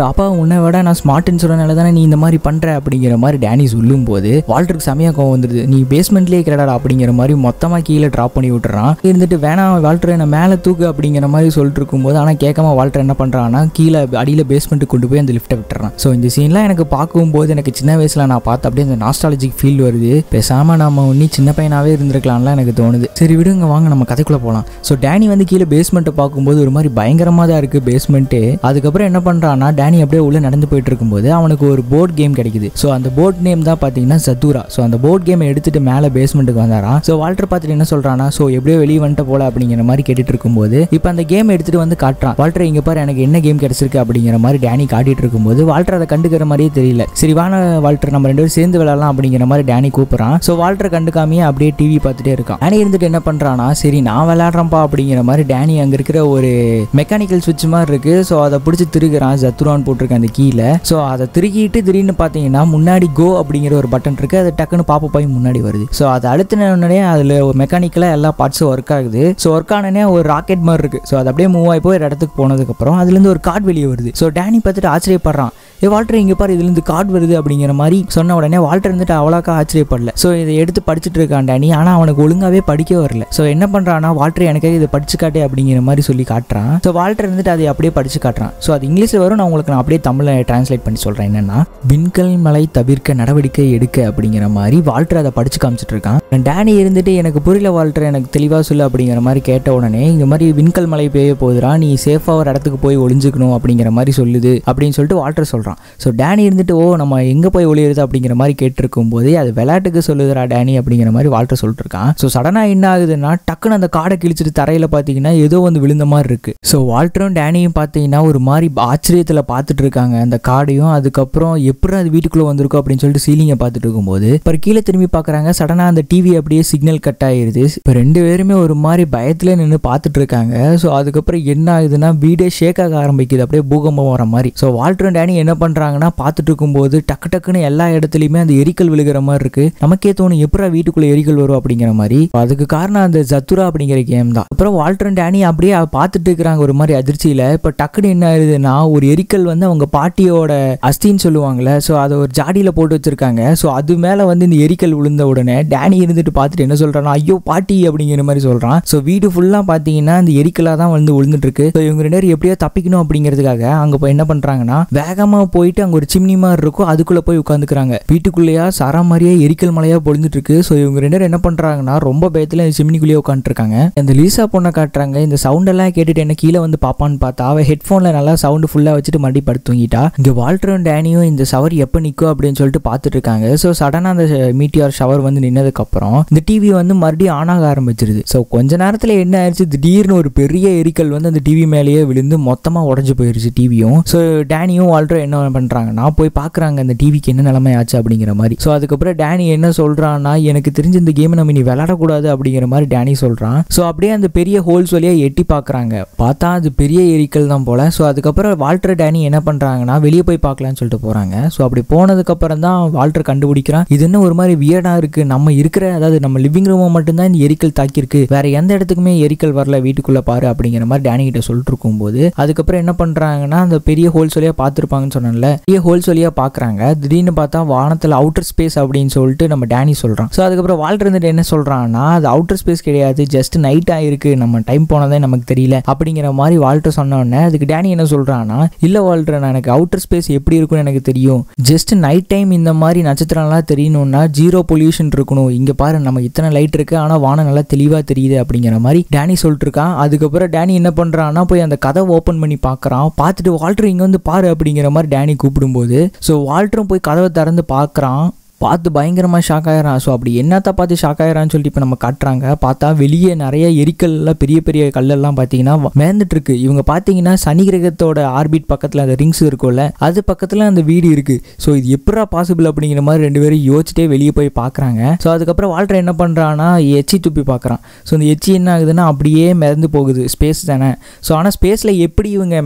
அப்பா உன்னை விட நான் ஸ்மார்ட்னு சொல்கிறனால தானே நீ இந்த மாதிரி பண்ணுற அப்படிங்கிற மாதிரி டேனி சொல்லும்போது வால்டருக்கு செமையாக கோவம் வந்துடுது. நீ பேஸ்மெண்ட்லேயே கிடடா அப்படிங்கிற மாதிரி மொத்தமாக கீழே ட்ராப் பண்ணி விட்டுறான். இருந்துட்டு வேணாம் வால்டர் என்ன மேலே தூக்கு அப்படிங்கிற மாதிரி சொல்லிட்டு இருக்கும்போது ஆனால் கேட்காம வால்டர் என்ன பண்ணுறான்னா கீழே அடியில் பேஸ்மெண்ட்டுக்கு கொண்டு போய் அந்த லிஃப்ட்டை விட்டுறான். ஸோ இந்த சீன்லாம் எனக்கு பார்க்கும்போது எனக்கு சின்ன வயசில் நான் பார்த்து அப்படியே அந்த நாஸ்டாலஜிக் ஃபீல் வருது. பேசாமல் நம்ம ஒன்றி சின்ன பையனாகவே இருந்திருக்கலாம்லாம் எனக்கு தோணுது. சரி விடுங்க, வாங்க நம்ம கதைக்குள்ளே போகலாம். ஸோ டேனி வந்து கீழே பேஸ்மெண்ட்டை பார்க்கும்போது ஒரு மாதிரி பயங்கரமாக தான் இருக்குது பேஸ்மெண்ட்டு. அதுக்கப்புறம் என்ன பண்ணுறான்னா, டேனி அப்படியே உள்ளே நடந்து போயிட்டு இருக்கும்போது அவனுக்கு ஒரு போர்ட் கேம் கிடைக்குது. ஸோ அந்த போர்ட் நேம் தான் பார்த்தீங்கன்னா சத்துரா. ஸோ அந்த போர்ட் கேமை எடுத்துட்டு மேலே பேஸ்மெண்ட்டுக்கு வந்தாராம். ஸோ வால்டர் பார்த்துட்டு என்ன சொல்கிறான்னா, ஸோ எப்படியோ வெளியே வந்துட்டு போல அப்படிங்கிற மாதிரி கேட்டுட்டு இருக்கும்போது இப்போ அந்த கேம் எடுத்துட்டு வந்து காட்டுறான். வால்டர் இங்கே பாரு எனக்கு என்ன கேம் கிடைச்சிருக்கு அப்படிங்கிற மாதிரி டேனி காட்டிட்டு இருக்கும்போது வால்டர் அதை கண்டுக்கிற மாதிரியே தெரியல. சரி வான வால்டர் நம்ம 2 பேரும் சேர்ந்து விளையாடலாம் அப்படிங்கிற மாதிரி டேனி கூப்பிட்றான். ஸோ வால்டர் கண்டுக்காமையே அப்படியே டிவி பார்த்துட்டே இருக்கான். டேனி இருந்துட்டு என்ன பண்ணுறான்னா, சரி நான் விளையாடுறேன்ப்பா அப்படிங்கிற மாதிரி டேனி அங்கே இருக்கிற ஒரு மெக்கானிக்கல் சுவிட்ச் மாதிரி இருக்கு. ஸோ அதை பிடிச்சி திருகிறான். ஜத்துரான்னு போட்டிருக்கேன் அந்த கீழே. ஸோ அதை திருக்கிட்டு திடீர்னு பார்த்தீங்கன்னா முன்னாடி கோ அப்படிங்கிற ஒரு பட்டன் இருக்கு. அது டக்குன்னு பாப்பா முன்னாடி வருது. ஸோ அதை அழுத்தினே அதில் மெக்கானிக்கலாக எல்லா பார்ட்ஸும் ஒர்க் ஆகுது. ஸோ ஒர்க் ஆனே ஒரு ராக்கெட் மாதிரி இருக்கு. ஸோ அது அப்படியே மூவ் ஆகி போய் ஒரு இடத்துக்கு போனதுக்கப்புறம் அதுலேருந்து ஒரு கார்டு வெளியே வருது. ஸோ டேனி பார்த்துட்டு ஆச்சரியப்படுறான். வால்டர் இங்கே பாரு இதுலேருந்து கார்டு வருது அப்படிங்கிற மாதிரி சொன்ன உடனே வால்டர் இருந்துட்டு அவ்வளோக்கா ஆச்சரியப்படல. ஸோ இதை எடுத்து படிச்சுட்டு இருக்கான் டேனி. ஆனால் அவனுக்கு ஒழுங்காவே படிக்க வரல. ஸோ என்ன பண்ணுறான்னா, வால்டர் எனக்காக இதை படிச்சு காட்டே அப்படிங்கிற மாதிரி சொல்லி காட்டுறான். ஸோ வால்டர் இருந்துட்டு அதை அப்படியே படிச்சு காட்டுறான். ஸோ அது இங்கிலீஷில் வரும். நான் உங்களுக்கு நான் அப்படியே தமிழில் டிரான்ஸ்லேட் பண்ணி சொல்கிறேன். என்னன்னா, விண்கல் மலை தவிர்க்க நடவடிக்கை எடுக்க அப்படிங்கிற மாதிரி வால்டர் அதை படிச்சு காமிச்சிட்டு இருக்கான். டேனி இருந்துட்டு எனக்கு புரியல வால்டர், எனக்கு தெளிவாக சொல்லு அப்படிங்கிற மாதிரி கேட்ட உடனே இந்த மாதிரி விண்கல் மலை பெய்ய போகுதுரா, நீ சேஃபாக ஒரு இடத்துக்கு போய் ஒளிஞ்சுக்கணும் அப்படிங்கிற மாதிரி சொல்லுது அப்படின்னு சொல்லிட்டு வால்டர் சொல்கிறான். ஸோ டேனி இருந்துட்டு ஓ நம்ம எங்கே போய் ஒளியுறது அப்படிங்கிற மாதிரி கேட்டிருக்கும் போதே அது விளையாட்டுக்கு சொல்லுதுரா டேனி அப்படிங்கிற மாதிரி வால்டர் சொல்லிட்டு இருக்கான். ஸோ சடனாக என்ன ஆகுதுன்னா, டக்குன்னு அந்த காடை கிழிச்சிட்டு தரையில் பார்த்தீங்கன்னா ஏதோ வந்து விழுந்த மாதிரி இருக்கு. ஸோ வால்டரும் டேனியும் பார்த்தீங்கன்னா ஒரு மாதிரி ஆச்சரியத்தில் பார்த்துட்டு இருக்காங்க அந்த காடையும். அதுக்கப்புறம் எப்படி அது வீட்டுக்குள்ளே வந்திருக்கும் அப்படின்னு சொல்லிட்டு சீலிங்கை பார்த்துட்டு இருக்கும்போது இப்போ கீழே திரும்பி பார்க்குறாங்க. சடனாக அந்த டிவி அப்படியே சிக்னல் கட் ஆயிருது. இப்போ 2 பேருமே ஒரு மாதிரி பயத்தில் நின்று பார்த்துட்டு இருக்காங்க. ஸோ அதுக்கப்புறம் என்ன ஆகுதுன்னா, வீடே ஷேக் ஆக ஆரம்பிக்குது, அப்படியே பூகம்பம் வர மாதிரி. ஸோ வால்டரும் டேனி என்ன பண்ணுறாங்கன்னா, பார்த்துட்டு இருக்கும்போது டக்குன்னு எல்லா இடத்துலையுமே அந்த எரிக்கல் விழுகிற மாதிரி இருக்கு. நமக்கே தோணும் எப்படா வீட்டுக்குள்ளே எரிக்கல் வரும் அப்படிங்கிற மாதிரி. அதுக்கு காரணம் அந்த ஜத்துரா அப்படிங்கிற கேம் தான். அப்புறம் வால்டர் டேனி அப்படியே பார்த்துட்டு இருக்கிறாங்க ஒரு மாதிரி அதிர்ச்சியில். இப்போ டக்குன்னு என்ன ஆகுதுன்னா, ஒரு எரிக்கல் வந்து அவங்க பாட்டியோட அஸ்தின்னு சொல்லுவாங்கல்ல, ஸோ அதை ஒரு ஜாடியில் போட்டு வச்சிருக்காங்க. ஸோ அது மேலே வந்து இந்த எரிக்கல் விழுந்த உடனே டேனி இருந்துட்டு பார்த்துட்டு என்ன சொல்கிறான்னா, ஐயோ பாட்டி அப்படிங்கிற மாதிரி சொல்கிறான். ஸோ வீடு ஃபுல்லாக பார்த்தீங்கன்னா இந்த எரிக்கலாக தான் வந்து விழுந்துட்டு இருக்கு. ஸோ இவங்க 2 பேரும் எப்படியோ தப்பிக்கணும் அப்படிங்கிறதுக்காக அங்கே போய் என்ன பண்ணுறாங்கன்னா, வேகமாக போயிட்டு அங்கே ஒரு சிம்னி மாதிரி இருக்கும், அதுக்குள்ளே போய் உட்காந்துக்கிறாங்க. வீட்டுக்குள்ளேயா சரா மாதிரியே எரிக்கல் மலையாக பொழிஞ்சிட்டு இருக்கு. ஸோ இவங்க 2 பேரும் என்ன பண்ணுறாங்கன்னா, ரொம்ப பயத்தில் இந்த சிம்னிக்குள்ளேயே உட்காந்துருக்காங்க. இந்த லீசா பொண்ணை காட்டுறாங்க. இந்த சவுண்டெல்லாம் கேட்டுட்டு என்ன கீழே வந்து பாப்பான்னு பார்த்தா அவள் ஹெட்ஃபோனில் நல்லா சவுண்டு ஃபுல்லாக வச்சுட்டு மறுபடியும் படுத்து தூங்கிட்டா. இங்கே வால்டரும் டேனியும் இந்த ஷவர் எப்போ நிற்கும் அப்படின்னு சொல்லிட்டு பார்த்துட்டு இருக்காங்க. ஸோ சடனாக அந்த மீட்டியார் ஷவர் வந்து நின்னதுக்கப்புறம் இந்த டிவி வந்து மறுபடியும் ஆன் ஆக ஆரம்பிச்சிருது. ஸோ கொஞ்ச நேரத்தில் என்ன ஆயிடுச்சு, திடீர்னு ஒரு பெரிய எரிக்கல் வந்து அந்த டிவி மேலேயே விழுந்து மொத்தமாக உடஞ்சு போயிருச்சு டிவியும். ஸோ டேனியும் வால்டரும் என்ன பண்ணுறாங்கன்னா, போய் பார்க்குறாங்க அந்த டிவிக்கு என்ன நிலைமை ஆச்சு அப்படிங்கிற மாதிரி. ஸோ அதுக்கப்புறம் டேனி என்ன சொல்கிறான்னா, எனக்கு தெரிஞ்ச இந்த கேமை நம்ம இனி விளையாடக்கூடாது அப்படிங்கிற மாதிரி டேனி சொல்கிறான். ஸோ அப்படியே அந்த பெரிய ஹோல்ஸ் வழியாக எட்டி பார்க்குறாங்க. பார்த்தா அது பெரிய எரிக்கல் தான் போல. ஸோ அதுக்கப்புறம் வால்டர் டேனி என்ன பண்ணுறாங்கன்னா, வெளியே போய் பார்க்கலான்னு சொல்லிட்டு போகிறாங்க. ஸோ அப்படி போனதுக்கப்புறம் தான் வால்டர் கண்டுபிடிக்கிறான், இது என்ன ஒரு மாதிரி வியர்டாக இருக்குது, நம்ம இருக்கிற அதாவது நம்ம லிவிங் ரூமை மட்டும்தான் இந்த எரிக்கல் தாக்கியிருக்கு, வேற எந்த இடத்துக்குமே எரிக்கல் வரல, வீட்டுக்குள்ளே பாரு அப்படிங்கிற மாதிரி டேனி கிட்ட சொல்லிட்டு இருக்கும்போது அதுக்கப்புறம் என்ன பண்ணுறாங்கன்னா, அந்த பெரிய ஹோல்ஸ் வழியாக பார்த்துருப்பாங்கன்னு சொன்னால பெரிய ஹோல்ஸ் வழியாக பார்க்குறாங்க. திடீர்னு பார்த்தா வானத்தில் அவுட்டர் ஸ்பேஸ் அப்படின்னு சொல்லிட்டு நம்ம டேனி சொல்கிறான். ஸோ அதுக்கப்புறம் வால்டர் இருந்துட்டு என்ன சொல்கிறான்னா, அது அவுட்டர் ஸ்பேஸ் கிடையாது, ஜஸ்ட் நைட் ஆயிருக்கு, நம்ம டைம் போனதே நமக்கு தெரியல அப்படிங்கிற மாதிரி வால்டர் சொன்ன உடனே அதுக்கு டேனி என்ன சொல்கிறான்னா, இல்லை வால்டர் எனக்கு அவுட்டர் ஸ்பேஸ் எப்படி இருக்குன்னு எனக்கு தெரியும், ஜஸ்ட் நைட் டைம் இந்த மாதிரி நட்சத்திரம்லாம் தெரியணும்னா 0 பொல்யூஷன் இருக்கணும், இங்கே பாரு நம்ம இத்தனை லைட் இருக்கு ஆனால் வானம் நல்லா தெளிவாக தெரியுது அப்படிங்கிற மாதிரி டேனி சொல்லிட்டு இருக்கான். அதுக்கப்புறம் டேனி என்ன பண்ணுறான்னா, போய் அந்த கதை ஓப்பன் பண்ணி பார்க்குறான். பார்த்துட்டு வால்டர் இங்கே வந்து பாரு அப்படிங்கிற மாதிரி டேனி கூப்பிடும்போது ஸோ வால்டரும் போய் கதவை திறந்து பார்க்குறான். பார்த்து பயங்கரமாக ஷாக் ஆகிறான். ஸோ அப்படி என்னத்த பார்த்து ஷாக் ஆகிறான்னு சொல்லிட்டு இப்போ நம்ம காட்டுறாங்க. பார்த்தா வெளியே நிறைய எரிக்கல்லாம் பெரிய பெரிய கல்லெல்லாம் பார்த்தீங்கன்னா மேந்துட்டு இருக்கு. இவங்க பார்த்தீங்கன்னா சனி கிரகத்தோட ஆர்பிட் பக்கத்தில் அந்த ரிங்ஸ் இருக்கும்ல, அது பக்கத்தில் அந்த வீடு இருக்கு. ஸோ இது எப்படா பாசிபிள் அப்படிங்கிற மாதிரி ரெண்டு பேரும் யோசிச்சுட்டே வெளியே போய் பார்க்குறாங்க. ஸோ அதுக்கப்புறம் வால்டர் என்ன பண்ணுறான்னா எச்சி துப்பி பார்க்குறான். ஸோ இந்த எச்சி என்ன ஆகுதுன்னா அப்படியே மிதந்து போகுது. ஸ்பேஸ் தானே. ஸோ ஆனால் ஸ்பேஸில் எப்படி இவங்க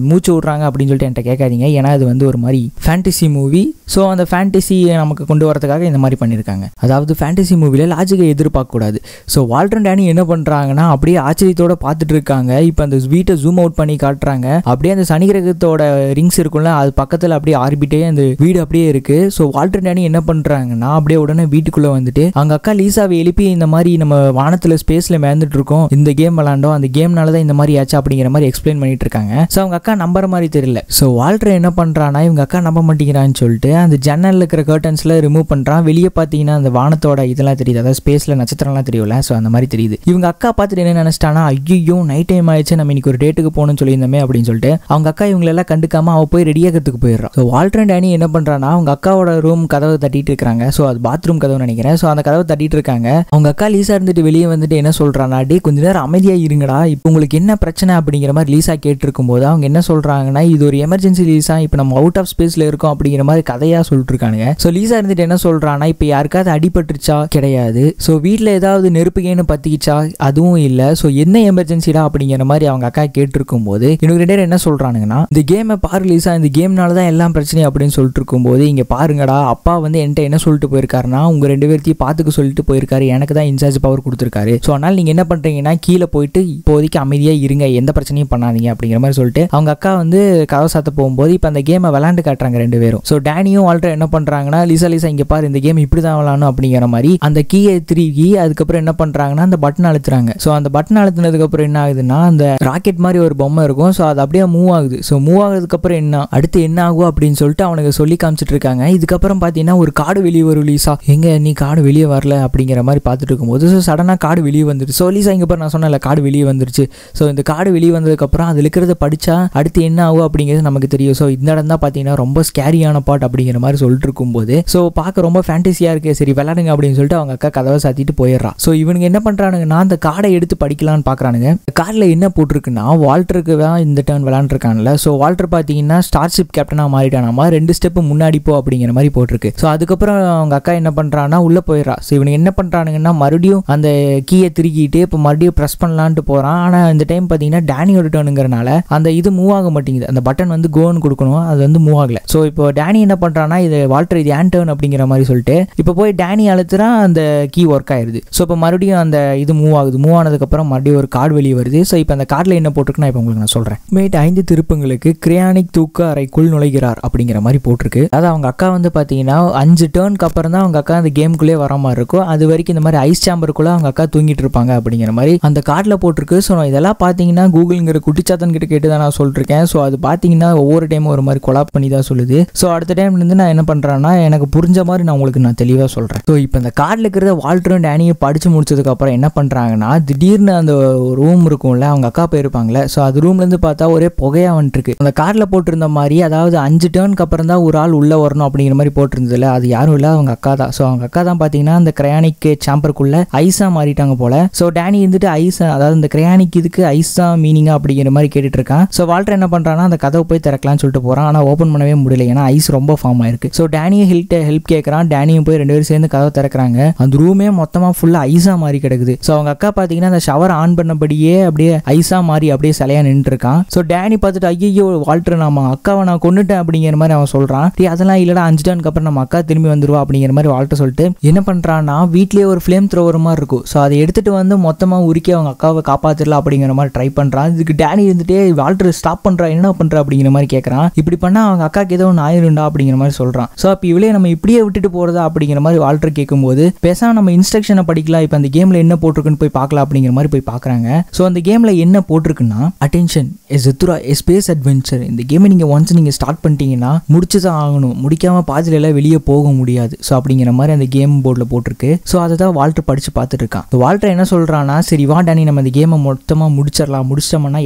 மூச்சு விட்றாங்க அப்படின்னு சொல்லிட்டு என்கிட்ட கேட்காதீங்க. ஏன்னா அது வந்து ஒரு மாதிரி ஃபேண்டசி மூவி. ஸோ அந்த ஃபேண்டசியை நமக்கு கொண்டு வரதுக்காக இந்த மாதிரி பண்ணியிருக்காங்க. அதாவது ஃபேண்டசி மூவியில் லாஜிக்கை எதிர்பார்க்கக்கூடாது. ஸோ வால்டர் டேனி என்ன பண்ணுறாங்கன்னா அப்படியே ஆச்சரியத்தோட பார்த்துட்டு இருக்காங்க. இப்போ அந்த வீட்டை ஜூம் அவுட் பண்ணி காட்டுறாங்க. அப்படியே அந்த சனி கிரகத்தோட ரிங்ஸ் இருக்கும்ல, அது பக்கத்தில் அப்படியே ஆர்பிட்டே அந்த வீடு அப்படியே இருக்கு. ஸோ வால்டர் டேனி என்ன பண்ணுறாங்கன்னா அப்படியே உடனே வீட்டுக்குள்ளே வந்துட்டு அவங்க அக்கா லீசாவை எழுப்பி இந்த மாதிரி நம்ம வானத்தில் ஸ்பேஸில் மேந்துட்டு இருக்கோம், இந்த கேம் விளாண்டோம், அந்த கேம்னால தான் இந்த மாதிரி ஆச்சு அப்படிங்கிற மாதிரி எக்ஸ்பிளைன் பண்ணிட்டு இருக்காங்க. ஸோ அவங்க அக்கா நம்புற மாதிரி தெரியல. ஸோ வால்டர் என்ன பண்ணுறான்னா இவங்க அக்கா நம்ப மாட்டேங்கிறான்னு சொல்லிட்டு அந்த ஜன்னலில் இருக்கிற கர்டன்ஸ்ல ரிமூவ் பண்ணுறான். வெளியே பார்த்தீங்கன்னா அந்த வானத்தோட இதெல்லாம் தெரியுது, அதாவது ஸ்பேஸில் நட்சத்திரம்லாம் தெரியும்ல. ஸோ அந்த மாதிரி தெரியுது. இவங்க அக்கா பார்த்துட்டு என்ன நினைச்சிட்டானா, ஐயோ நைட் டைம் ஆயிடுச்சு, நம்ம இன்னைக்கு ஒரு டேட்டுக்கு போகணும்னு சொல்லியிருந்தோமே அப்படின்னு சொல்லிட்டு அவங்க அக்கா இவங்களெல்லாம் கண்டுக்காம அவள் போய் ரெடியாகிறதுக்கு போயிடுறான். ஸோ வால்டர் டேனி என்ன பண்ணுறான்னா அவங்க அக்காவோட ரூம் கதவை தட்டிட்டு இருக்காங்க. ஸோ அது பாத்ரூம் கதவு நினைக்கிறேன். ஸோ அந்த கதவை தட்டிட்டு இருக்காங்க. அவங்க அக்கா லீசா இருந்துட்டு வெளியே வந்துட்டு என்ன சொல்றானா, டே கொஞ்ச நேரம் அமைதியா இருங்கடா, இப்போ உங்களுக்கு என்ன பிரச்சனை அப்படிங்கிற மாதிரி லீசா கேட்டிருக்கும் போது அவங்க என்ன சொல்றாங்கன்னா, இது ஒரு எமர்ஜென்சி லீசா, இப்போ நம்ம அவுட் ஆஃப் ஸ்பேஸ்ல இருக்கோம் அப்படிங்கிற மாதிரி கதையா சொல்லிட்டு இருக்காங்க. ஸோ லீசா இருந்துட்டு என்ன சொல்றானா, இப்போ யாருக்காவது அடிபட்டுருச்சா கிடையாது, ஸோ வீட்டில் ஏதாவது நெருப்புகேன்னு பத்திக்கிச்சா அதுவும் இல்லை, ஸோ என்ன எமர்ஜென்சிடா அப்படிங்கிற மாதிரி அவங்க அக்கா கேட்டிருக்கும் போது இன்னொரு ரெண்டு பேரும் என்ன சொல்றானுங்கன்னா, இந்த கேமை பாரு லீசா, இந்த கேம்னால தான் எல்லாம் பிரச்சனை அப்படின்னு சொல்லிட்டு இருக்கும் போது இங்க பாருங்கடா, அப்பா வந்து என்கிட்ட என்ன சொல்லிட்டு போயிருக்காருன்னா, உங்க ரெண்டு பேர்த்தையும் பார்த்துக்க சொல்லிட்டு போயிருக்காரு, எனக்கு தான் இன்சார்ஜ் பவர் கொடுத்துருக்காரு. ஸோ அதனால நீங்க என்ன பண்றீங்கன்னா கீழே போயிட்டு இப்போதைக்கு அமைதியா இருங்க, எந்த பிரச்சனையும் பண்ணாதீங்க அப்படிங்கிற மாதிரி சொல்லிட்டு அவங்க அக்கா வந்து கதவை சாத்த போகும்போது இப்போ அந்த கேமை விளையாண்டு காட்டுறாங்க ரெண்டு பேரும். ஸோ டேனியும் வால்டர் என்ன பண்றாங்கன்னா, லீசா இங்க பாரு இந்த கேம் இப்படி தான் விளையாடணும் அப்படிங்கிற மாதிரி அந்த கீயை திருகி அதுக்கப்புறம் என்ன பண்றாங்கன்னா அந்த பட்டன் அழுத்துறாங்க. ஸோ அந்த பட்டன் அழுத்தினதுக்கு அப்புறம் என்ன ஆகுதுன்னா அந்த ராக்கெட் மாதிரி ஒரு பொம்மை இருக்கும். ஸோ அது அப்படியே மூவ் ஆகுது. ஸோ மூவ் ஆகுறதுக்கு அப்புறம் என்ன அடுத்து என்ன ஆகும் அப்படின்னு சொல்லிட்டு அவனுக்கு சொல்லி காமிச்சிட்டு இருக்காங்க. இதுக்கப்புறம் பார்த்தீங்கன்னா ஒரு கார்டு வெளியே வரும். லீசா எங்க நீ கார்டு வெளியே வரல அப்படிங்கிற மாதிரி பார்த்துட்டு இருக்கும்போது ஸோ சடனாக கார்டு வெளியே வந்துருச்சு. ஸோ லீசா இங்கே பாரு நான் சொன்னல கார்டு வெளியே வந்துருச்சு. ஸோ இந்த கார்டு வெளியே வந்ததுக்கப்புறம் அதில் இருக்கிறத படித்தா அடுத்து என்ன ஆகும் அப்படிங்கிறது நமக்கு தெரியும். ஸோ இந்த இடம் தான் பார்த்தீங்கன்னா ரொம்ப ஸ்கேரியான பாட் அப்படிங்கிற மாதிரி சொல்லிட்டு இருக்கும்போது ஸோ பார்க்க ரொம்ப ஃபேண்டசியாக இருக்கு, சரி விளையாடுங்க அப்படின்னு சொல்லிட்டு அவங்க அக்கா கதவை சாத்திட்டு போயிடுறான். ஸோ இவனுங்க என்ன பண்ணுறானுங்கன்னா அந்த கார்டை எடுத்து படிக்கலான்னு பார்க்குறானுங்க. கார்டில் என்ன போட்டிருக்குன்னா வால்டருக்கு தான் இந்த டர்ன் விளையாண்டுருக்கான்ல. ஸோ வால்டர் பார்த்தீங்கன்னா ஸ்டார்ஷிப் கேப்டனாக மாறிட்டானாமா, 2 ஸ்டெப்பு முன்னாடி போ அப்படிங்கிற மாதிரி போட்டிருக்கு. ஸோ அதுக்கப்புறம் அவங்க அக்கா என்ன பண்ணுறான்னா உள்ளே போயிடுறா. ஸோ இவனுக்கு என்ன பண்ணுறானுங்கன்னா மறுபடியும் அந்த கீயை திருக்கிட்டு இப்போ மறுபடியும் ப்ரெஸ் பண்ணலான்ட்டு போகிறான். ஆனால் இந்த டைம் பார்த்தீங்கன்னா டேனியோட டர்னுங்கிறனால அந்த இது மூவ் ஆக மாட்டேங்குது. அந்த பட்டன் வந்து கோன்னு கொடுக்கணும், அது வந்து மூவ் ஆகலை. ஸோ இப்போ டேனி என்ன பண்ணுறான்னா இது வால்டர் இது ஏன் டர்ன் அப்படிங்கிற மாதிரி சொல்லிட்டு இப்போ போய் டேனி அழுத்துறா, அந்த கீ ஒர்க் ஆயிடுது. ஸோ இப்போ மறுபடியும் அந்த இது மூவ் ஆகுது. மூவ் ஆனதுக்கப்புறம் மறுபடியும் ஒரு கார்டு வெளியே வருது. ஸோ இப்போ அந்த கார்டில் என்ன போட்டிருக்குன்னா இப்போ உங்களுக்கு நான் சொல்கிறேன். மேட் 5 திருப்பங்களுக்கு கிரியானிக் தூக்க அறைக்குள் நுழைகிறார் அப்படிங்கிற மாதிரி போட்டிருக்கு. அதாவது அவங்க அக்கா வந்து பார்த்தீங்கன்னா 5 டர்னுக்கு அப்புறம் தான் அவங்க அக்கா அந்த கேமுக்குள்ளே வர மாதிரி இருக்கும். அது வரைக்கும் இந்த மாதிரி ஐஸ் சாம்பருக்குள்ள அவங்க அக்கா தூங்கிட்டு இருப்பாங்க அப்படிங்கிற மாதிரி அந்த கார்டில் போட்டிருக்கு. ஸோ இதெல்லாம் பார்த்தீங்கன்னா கூகுள்ங்கிற குட்டிச்சாத்தன் கிட்ட கேட்டு தான் நான் சொல்லிருக்கேன். ஸோ அது பார்த்தீங்கன்னா ஒவ்வொரு டைமும் ஒரு மாதிரி கொலாப் பண்ணி தான் சொல்லுது. ஸோ அடுத்த டைம்லேருந்து நான் என்ன பண்ணுறேன்னா எனக்கு புரிஞ்ச மாதிரி நான் உங்களுக்கு நான் தெளிவாக சொல்கிறேன். ஸோ இப்போ இந்த கார்டில் இருக்கிற வால்டரும் டேனியை படித்து முடிச்சதுக்கு அப்புறம் என்ன பண்ணுறாங்கன்னா திடீர்னு அந்த ரூம் இருக்கும்ல அவங்க அக்கா போயிருப்பாங்களே. ஸோ அது ரூம்லேருந்து பார்த்தா ஒரே புகையாக வந்துருக்கு. அந்த கார்டில் போட்டிருந்த மாதிரி அதாவது 5 டர்னுக்கு அப்புறம் தான் ஒரு ஆள் உள்ளே வரணும் அப்படிங்கிற மாதிரி போட்டிருந்ததுல அது யாரும் இல்லை, அவங்க அக்கா தான். ஸோ அவங்க அக்கா தான் பார்த்தீங்கன்னா அந்த கிரையானிக் சாம்பருக்குள்ள ஐஸாக மாறிட்டாங்க போல. ஸோ டேனி இருந்துட்டு ஐஸ் அதாவது இந்த கிரையானிக் இதுக்கு ஐஸா மீனிங்கா அப்படிங்கிற மாதிரி கேட்டுட்டு இருக்கான். ஸோ வால்டர் என்ன பண்ணுறான்னா அந்த கதவை போய் திறக்கலாம்னு சொல்லிட்டு போகிறான். ஆனால் ஓப்பன் பண்ணவே முடியல, ஏன்னா ஐஸ் ரொம்ப ஃபார்ம் ஆயிருக்கு. ஸோ டேனியும் ஹெல்ப் கேட்குறான். டேனியும் போய் 2 பேரும் சேர்ந்து கதவை திறக்கிறாங்க. அந்த ரூமே மொத்தமாக ஃபுல்லாக ஐஸாக மாறி கிடக்குது. ஸோ அவங்க அக்கா பார்த்தீங்கன்னா அந்த ஷவர் ஆன் பண்ணபடியே அப்படியே ஐஸாக மாறி அப்படியே சிலையா நின்று இருக்கான். ஸோ டேனி பார்த்துட்டு ஐயோ வால்டர் நம்ம அக்காவை நான் கொண்டுட்டேன் அப்படிங்கிற மாதிரி அவன் சொல்கிறான். அதெல்லாம் இல்லைடா 5 டர்னுக்கு அப்புறம் நம்ம அக்கா திரும்பி வந்துருவா அப்படிங்கிற மாதிரி வால்டர் சொல்லிட்டு என்ன பண்ணுறான்னா வீட்லேயே ஒரு ஃப்ளேம் த்ரோவர் மாதிரி இருக்கும். ஸோ அதை எடுத்துட்டு வந்து மொத்தமாக உருக்கி அவங்க அக்காவை காப்பாற்றிடலாம் அப்படிங்கிற மாதிரி ட்ரை பண்ணுறான். இதுக்கு டேனி இருந்துட்டு வால்டர் ஸ்டாப் பண்ணுறா, என்ன பண்ணுற அப்படிங்கிற மாதிரி கேட்குறான். இப்படி பண்ணால் அவங்க அக்காக்கு ஏதோ ஒன்று ஆயிருண்டா அப்படிங்கிற மாதிரி சொல்கிறான். ஸோ அப்போ இவளே நம்ம இப்படியே விட்டுட்டு போகிறதா அப்படிங்கிற மாதிரி வால்டர் கேட்கும்போது பேசாம நம்ம இன்ஸ்ட்ரக்ஷனை படிக்கலாம், இப்போ அந்த கேமில் என்ன போட்டிருக்குன்னு போய் பார்க்கலாம் அப்படிங்கிற மாதிரி போய் பார்க்குறாங்க. ஸோ அந்த கேமில் என்ன போட்டிருக்குன்னா அட்டென்ஷன் ஜெத்துரா ஸ்பேஸ் அட்வென்ச்சர். இந்த கேமை நீங்கள் ஒன்ஸ் நீங்கள் ஸ்டார்ட் பண்ணிட்டீங்கன்னா முடிச்சு தான் ஆகணும், முடிக்காமல் பாதியில் எல்லாம் வெளியே போக முடியாது. ஸோ அப்படிங்கிற மாதிரி அந்த கேம் போர்டில் போட்டிருக்கு. ஸோ அதை தான் வால்டர் படித்து பார்த்துட்டு இருக்கான். வால்டர் என்ன சொல்கிறான்னா, சரி வா டேனி நம்ம இந்த கேமை மொத்தமாக முடிச்சிட்டோம்னா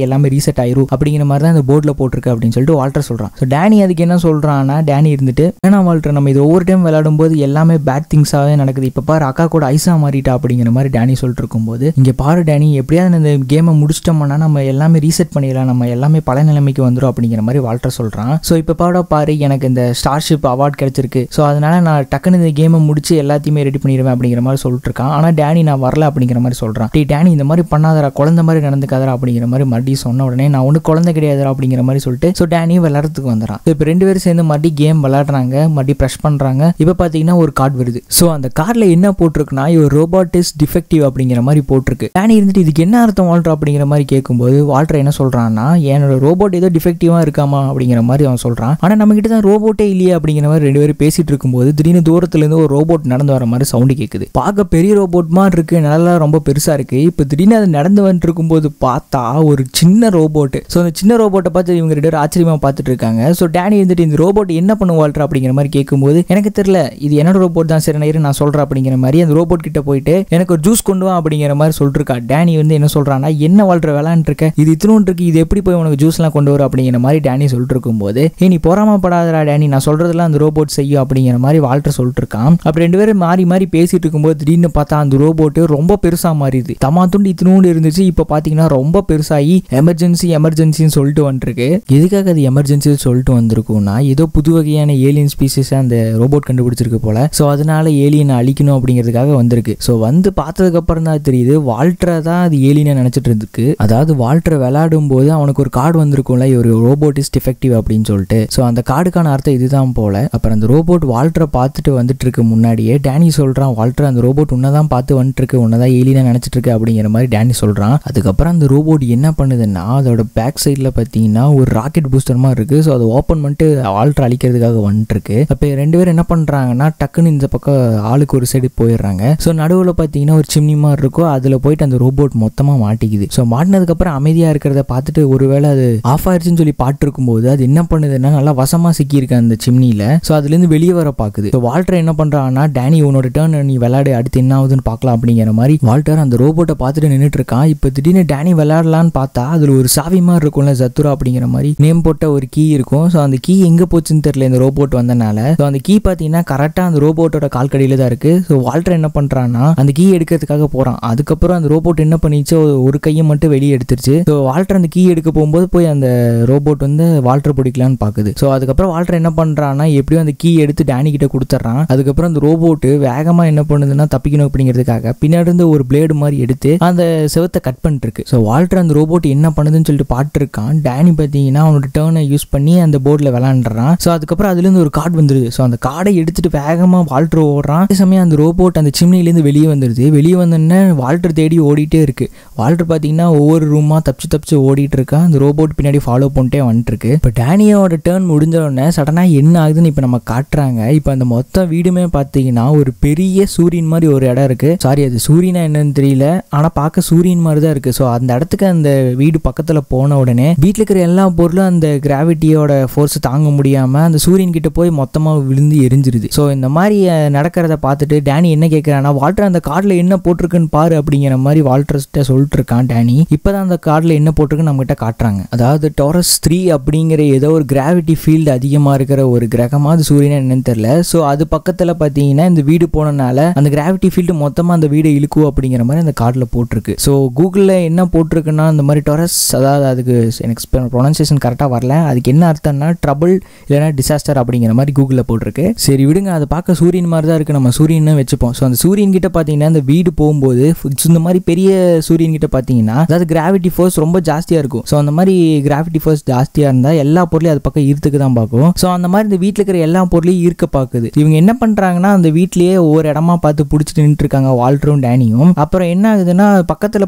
எல்லாமே ரீசெட் ஆயிரும் அப்படிங்கிற மாதிரி தான் இந்த போர்டில் போட்டிருக்கு அப்படின்னு சொல்லிட்டு வால்டர் சொல்கிறான். ஸோ டேனி அதுக்கு என்ன சொல்கிறான்னா, டேனி இருந்துட்டு ஏன்னா வால்டர் நம்ம இது ஒவ்வொரு டைம் விளையாடும் போது எல்லாமே பேட் திங்ஸாகவே நடக்குது, இப்போ பாரு அக்கா கூட ஐஸா மாறிட்டா அப்படிங்கிற மாதிரி டேனி சொல்லிட்டு இருக்கும்போது, இங்கே பாரு டேனி எப்படியாவது இந்த கேமை முடிச்சிட்டோம்னா நம்ம எல்லாமே ரீசெட் பண்ணிடலாம், நம்ம எல்லாமே பல நிலைமைக்கு வந்துடும் அப்படிங்கிற மாதிரி வால்டர் சொல்கிறான். ஸோ இப்போ பாரு எனக்கு இந்த ஸ்டார்ஷிப் அவார்ட் கிடைச்சிருக்கு, ஸோ அதனால நான் டக்குன்னு இந்த கேமை முடிச்சு எல்லாத்தையுமே ரெடி பண்ணிடுவேன் அப்படிங்கிற மாதிரி சொல்லிட்டு இருக்கான். ஆனால் டேனி நான் வரல அப்படிங்கிற மாதிரி சொல்கிறான். டேனி இந்த மாதிரி பண்ணாதரா, குழந்தை மாதிரி நடந்துக்காதரா அப்படிங்கிற மாதிரி மறுபடியும் சொன்ன உடனே நான் ஒன்றும் குழந்தை கிடையாதுரா அப்படிங்கிற மாதிரி சொல்லிட்டு ஸோ டேனி விளையாடுறதுக்கு வந்துடுறான். இப்போ 2 பேரும் சேர்ந்து மறுபடியும் கேம் விளையாடுறாங்க, மறுபடியும் ப்ரெஷ் பண்ணுறாங்க. இப்போ பார்த்தீங்கன்னா ஒரு கார்டு வருது. ஸோ அந்த கார்டில் என்ன போட்டிருக்குன்னா, இவர் ரோபோட் இஸ் டிஃபெக்டிவ் அப்படிங்கிற மாதிரி போட்டிருக்கு. டேனி இருந்துட்டு இதுக்கு என்ன அர்த்தம் வால்டர் அப்படிங்கிற மாதிரி கேட்கும்போது வால்டர் என்ன சொல்கிறான்னா, என்னோட ரோபோட் ஏதோ டிஃபெக்டிவாக இருக்காமா அப்படிங்கிற மாதிரி அவன் சொல்கிறான். ஆனால் நம்மகிட்ட தான் ரோபோட்டே இல்லையே அப்படிங்கிற மாதிரி 2 பேரும் பேசிட்டு இருக்கும்போது திடீர்னு தூரத்துலேருந்து ஒரு ரோபோட் நடந்து வர மாதிரி சவுண்டு கேட்குது. பார்க்க பெரிய ரோபோட் மாதிரி இருக்கு, நல்லா ரொம்ப பெருசாக இருக்கு. இப்போ திடீர்னு அது நடந்து வந்துட்டு இருக்கும்போது பார்த்தா ஒரு சின்ன ரோபோட். ஸோ அந்த சின்ன ரோபோட்டை பார்த்து இவங்க 2 பேரும் ஆச்சரியமாக பார்த்துட்டு இருக்காங்க. ஸோ டேனி இருந்துட்டு இந்த ரோபோட் என்ன பண்ணும் வால்டர் அப்படிங்கிற மாதிரி கேட்கும்போது, எனக்கு தெரியல, இது என்னோட ரோபோட் தான், சரி நான் சொல்கிறேன் அப்படிங்கிற மாதிரி அந்த ரோபோட் கிட்ட போயிட்டு எனக்கு ஒரு ஜூஸ் கொண்டு வா அப்படிங்கிற மாதிரி சொல்லிட்டு இருக்கா. டேனி வந்து என்ன சொல்கிறான்னா, என்ன வால்டர் விளையாண்டு இருக்க, இது இத்தினோண்டு இருக்கு, இது எப்படி போய் உனக்கு ஜூஸ்லாம் கொண்டு வரும் அப்படிங்கிற மாதிரி டேனி சொல்லிட்டு இருக்கும்போது, நீ பொறாமப்படாதடா டேனி, நான் சொல்றதெல்லாம் அந்த ரோபோட் செய்யும் அப்படிங்கிற மாதிரி வால்டர் சொல்லிட்டு இருக்கான். அப்படி 2 பேரும் மாறி பேசிட்டு இருக்கும்போது திடீர்னு பார்த்தா அந்த ரோபோட் ரொம்ப பெருசா மாறிடுது. தமாத்துண்டு இத்தினோண்டு இருந்துச்சு, இப்போ பார்த்தீங்கன்னா ரொம்ப பெருசாகி எமர்ஜென்சின்னு சொல்லிட்டு வந்துருக்கு. எதுக்காக அது எமர்ஜென்சி சொல்லிட்டு வந்திருக்கும்னா, ஏதோ புது வகையான ஏலியன் ஸ்பீசிஸ் அந்த ரோபோட் கண்டுபிடிச்சிருக்கு போல. ஸோ அதனால ஏலியனை அழிக்கணும் அப்படிங்கிறதுக்காக வந்திருக்கு. ஸோ வந்து பார்த்ததுக்கு அப்புறம் தான் தெரியுது வால்டரை தான் அது ஏலியனை நினைச்சிட்டு இருக்கு. அதாவது வால்டர் விளையாடும் போது அவனுக்கு ஒரு கார்டு வந்திருக்கும்ல, ஒரு ரோபோட் இஸ் டிஃபெக்டிவ் அப்படின்னு சொல்லிட்டு. ஸோ அந்த கார்டுக்கான அர்த்தம் இதுதான் போல. அப்புறம் அந்த ரோபோட் வால்டரை பார்த்துட்டு வந்துட்டு இருக்கு முன்னாடியே. டேனி சொல்றான், வால்டர் அந்த ரோபோட் உன்னதான் பார்த்து வந்துட்டு இருக்கு, உன்னதான் ஏலியனா நினைச்சிட்டு இருக்கு அப்படிங்கிற மாதிரி டேனி சொல்றான். அதுக்கப்புறம் அந்த ரோபோட் என்ன பண்ணுதுன்னா, அதோட பேக் சைட்ல பார்த்தீங்கன்னா ஒரு ராக்கெட் பூஸ்டர் மாதிரி இருக்கு. ஸோ அதை ஓப்பன் பண்ணிட்டு வால்டர் அழிக்கிறதுக்காக வந்துட்டு இருக்கு. அப்போ 2 பேரும் என்ன பண்றாங்கன்னா, டக்குன்னு இந்த பக்கம் ஆளுக்கு ஒரு சைடு போயிடுறாங்க. ஸோ நடுவில் பார்த்தீங்கன்னா ஒரு சிம்னி மாதிரி இருக்கும், அதில் போயிட்டு அந்த ரோபோட் மொத்தமாக மாட்டிக்குது. ஸோ மாட்டினதுக்கப்புறம் அமைதியாக இருக்கிறத பார்த்துட்டு ஒருவேளை அது ஆஃப் ஆயிடுச்சுன்னு சொல்லி பாட்டு இருக்கும்போது அது என்ன பண்ணுதுன்னா, நல்லா வசமாக சிக்கியிருக்கு அந்த சிம்னியில். ஸோ அதுலேருந்து வெளியே வர பார்க்குது. ஸோ வால்டர் என்ன பண்ணுறான்னா, டேனி உன்னோட டேர்ன், நீ விளையாடு, அடுத்து என்ன ஆகுதுன்னு பார்க்கலாம் அப்படிங்கிற மாதிரி வால்டர் அந்த ரோபோட்டை பார்த்துட்டு நின்றுட்டு இருக்கான். இப்போ திடீர்னு டேனி விளையாடலான்னு பார்த்தா அதில் ஒரு சாவி மாதிரி இருக்கும்ல, ஜத்துரா அப்படிங்கிற மாதிரி நேம் போட்ட ஒரு கீ இருக்கும். ஸோ அந்த கீ எங்கே போச்சுன்னு தெரியல இந்த ரோபோட் வந்தனால. ஸோ அந்த கீ பார்த்தீங்கன்னா கரெக்டாக அந்த ரோபோட்டோட கால்கடியில் தான் இருக்கு. ஸோ வால்டர் என்ன பண்ணுறான்னா, அந்த கீ எடுக்கிறதுக்காக போகிறான். அதுக்கப்புறம் அந்த ரோபோட் என்ன பண்ணிச்சு, ஒரு கையை மட்டும் வெளியே எடுத்துருச்சு. ஸோ வால்டர் அந்த கீ எடுக்க போகும்போது போய் அந்த ரோபோட் வந்து வால்டர் பிடிக்கலான்னு பார்க்குது. ஸோ அதுக்கப்புறம் வால்டர் என்ன பண்ணுறான்னா, எப்படியும் அந்த கீ எடுத்து டேனி கிட்ட கொடுத்துட்றான். அதுக்கப்புறம் அந்த ரோபோட்டு வேகமாக என்ன பண்ணுதுன்னா, தப்பிக்கணும் அப்படிங்கிறதுக்காக பின்னாடி இருந்து ஒரு பிளேடு மாதிரி எடுத்து அந்த செவத்தை கட் பண்ணிட்டு இருக்கு. ஸோ வால்டர் அந்த ரோபோட் என்ன பண்ணுதுன்னு சொல்லிட்டு பாட்டுருக்கான். டேனி பார்த்தீங்கன்னா அவனோட டேர்னை யூஸ் பண்ணி அந்த போர்டில் விளாண்டுறான். ஸோ அதுக்கப்புறம் அதுலேருந்து ஒரு கார்டு வந்துருது. ஸோ அந்த கார்டை எடுத்துட்டு வேகமாக வால்டர் ஓடுறான். அதே சமயம் அந்த ரோபோட் அந்த சிம்னிலேருந்து வெளியே வந்துடுது. வெளியே வந்தோடனே வால்டர் தேடி ஓடிட்டே இருக்கு. வால்டர் பார்த்தீங்கன்னா ஒவ்வொரு ரூமாக தப்பிச்சு ஓடிட்டு இருக்கா. அந்த ரோபோட் பின்னாடி ஃபாலோ பண்ணிட்டே வந்துட்டு இருக்கு. இப்போ டேனியோட டேர்ன் முடிஞ்ச உடனே சடனாக என்ன ஆகுதுன்னு இப்போ நம்ம காட்டுறாங்க. இப்போ அந்த மொத்த வீடுமே பார்த்தீங்கன்னா ஒரு பெரிய சூரியன் மாதிரி ஒரு இடம் இருக்கு. சாரி, அது சூரியனா என்னன்னு தெரியல, ஆனால் பார்க்க சூரியன் மாதிரி தான் இருக்கு. ஸோ அந்த இடத்துக்கு அந்த வீடு பக்கத்தில் போன உடனே வீட்டில் இருக்கிற எல்லா பொருளும் அந்த கிராவிட்டியோட ஃபோர்ஸ் தாங்க முடியாம அந்த சூரியன் கிட்ட போய் மொத்தமாக விழுந்து எரிஞ்சிருது. ஸோ இந்த மாதிரி நடக்கிறத பார்த்துட்டு டேனி என்ன கேட்குறான்னா, வால்டர் அந்த கார்டில் என்ன போட்டிருக்குன்னு பாரு அப்படிங்கிற மாதிரி வால்டர்ஸ்ட்ட சொல்லிட்டு இருக்கான் டேனி. இப்போதான் அந்த கார்டில் என்ன போட்டிருக்குன்னு நம்மகிட்ட காட்டுறாங்க. அதாவது டாரஸ் 3 அப்படிங்கிற ஏதோ ஒரு கிராவிட்டி ஃபீல்டு அதிகமாக இருக்கிற ஒரு கிரகமா, அது சூரியனா என்னன்னு தெரியல. ஸோ அது பக்கத்தில் பார்த்தீங்கன்னா இந்த வீடு போனனால அந்த கிராவிட்டி ஃபீல்டு மொத்தமாக அந்த வீடை இழுக்கும் அப்படிங்கிற மாதிரி அந்த கார்டில் போட்டிருக்கு. ஸோ கூகுளில் என்ன போட்டிருக்குன்னா, இந்த மாதிரி டாரஸ், அதாவது அதுக்கு எனக்கு ப்ரொனன்சியேஷன் கரெக்டாக வரல, அதுக்கு என்ன அர்த்தம்னா ட்ரபிள் இல்லைனா டிசாஸ்டர் அப்படிங்கிற மாதிரி கூகுளில் போட்டிருக்கு. சரி விடுங்க, அதை பார்க்க சூரியன் மாதிரி தான் இருக்குது, நம்ம சூரியன் வச்சுப்போம். ஸோ அந்த சூரியன் கிட்ட பார்த்தீங்கன்னா அந்த வீடு போகும்போது இந்த மாதிரி பெரிய சூரியன் கிட்ட பார்த்தீங்கன்னா அதாவது கிராவிட்டி ஃபோர்ஸ் ரொம்ப ஜாஸ்தியாக இருக்கும். ஸோ அந்த மாதிரி கிராவிட்டி ஃபோர்ஸ் ஜாஸ்தியாக இருந்தால் எல்லா பொருளையும் அது பக்கம் ஈர்த்துக்கு தான் பார்க்கும். ஸோ அந்த மாதிரி இந்த வீட்டில் இருக்கிற எல்லா பொருளையும் ஈர்க்க பார்க்குது. இவங்க என்ன பண்ணுறாங்கன்னா, அந்த வீட்லேயே ஒவ்வொரு இடமா பார்த்து பிடிச்சிட்டு நின்றுட்டு இருக்காங்க வால்டரும் டேனியும். அப்புறம் என்ன ஆகுதுன்னா, பக்கத்தில்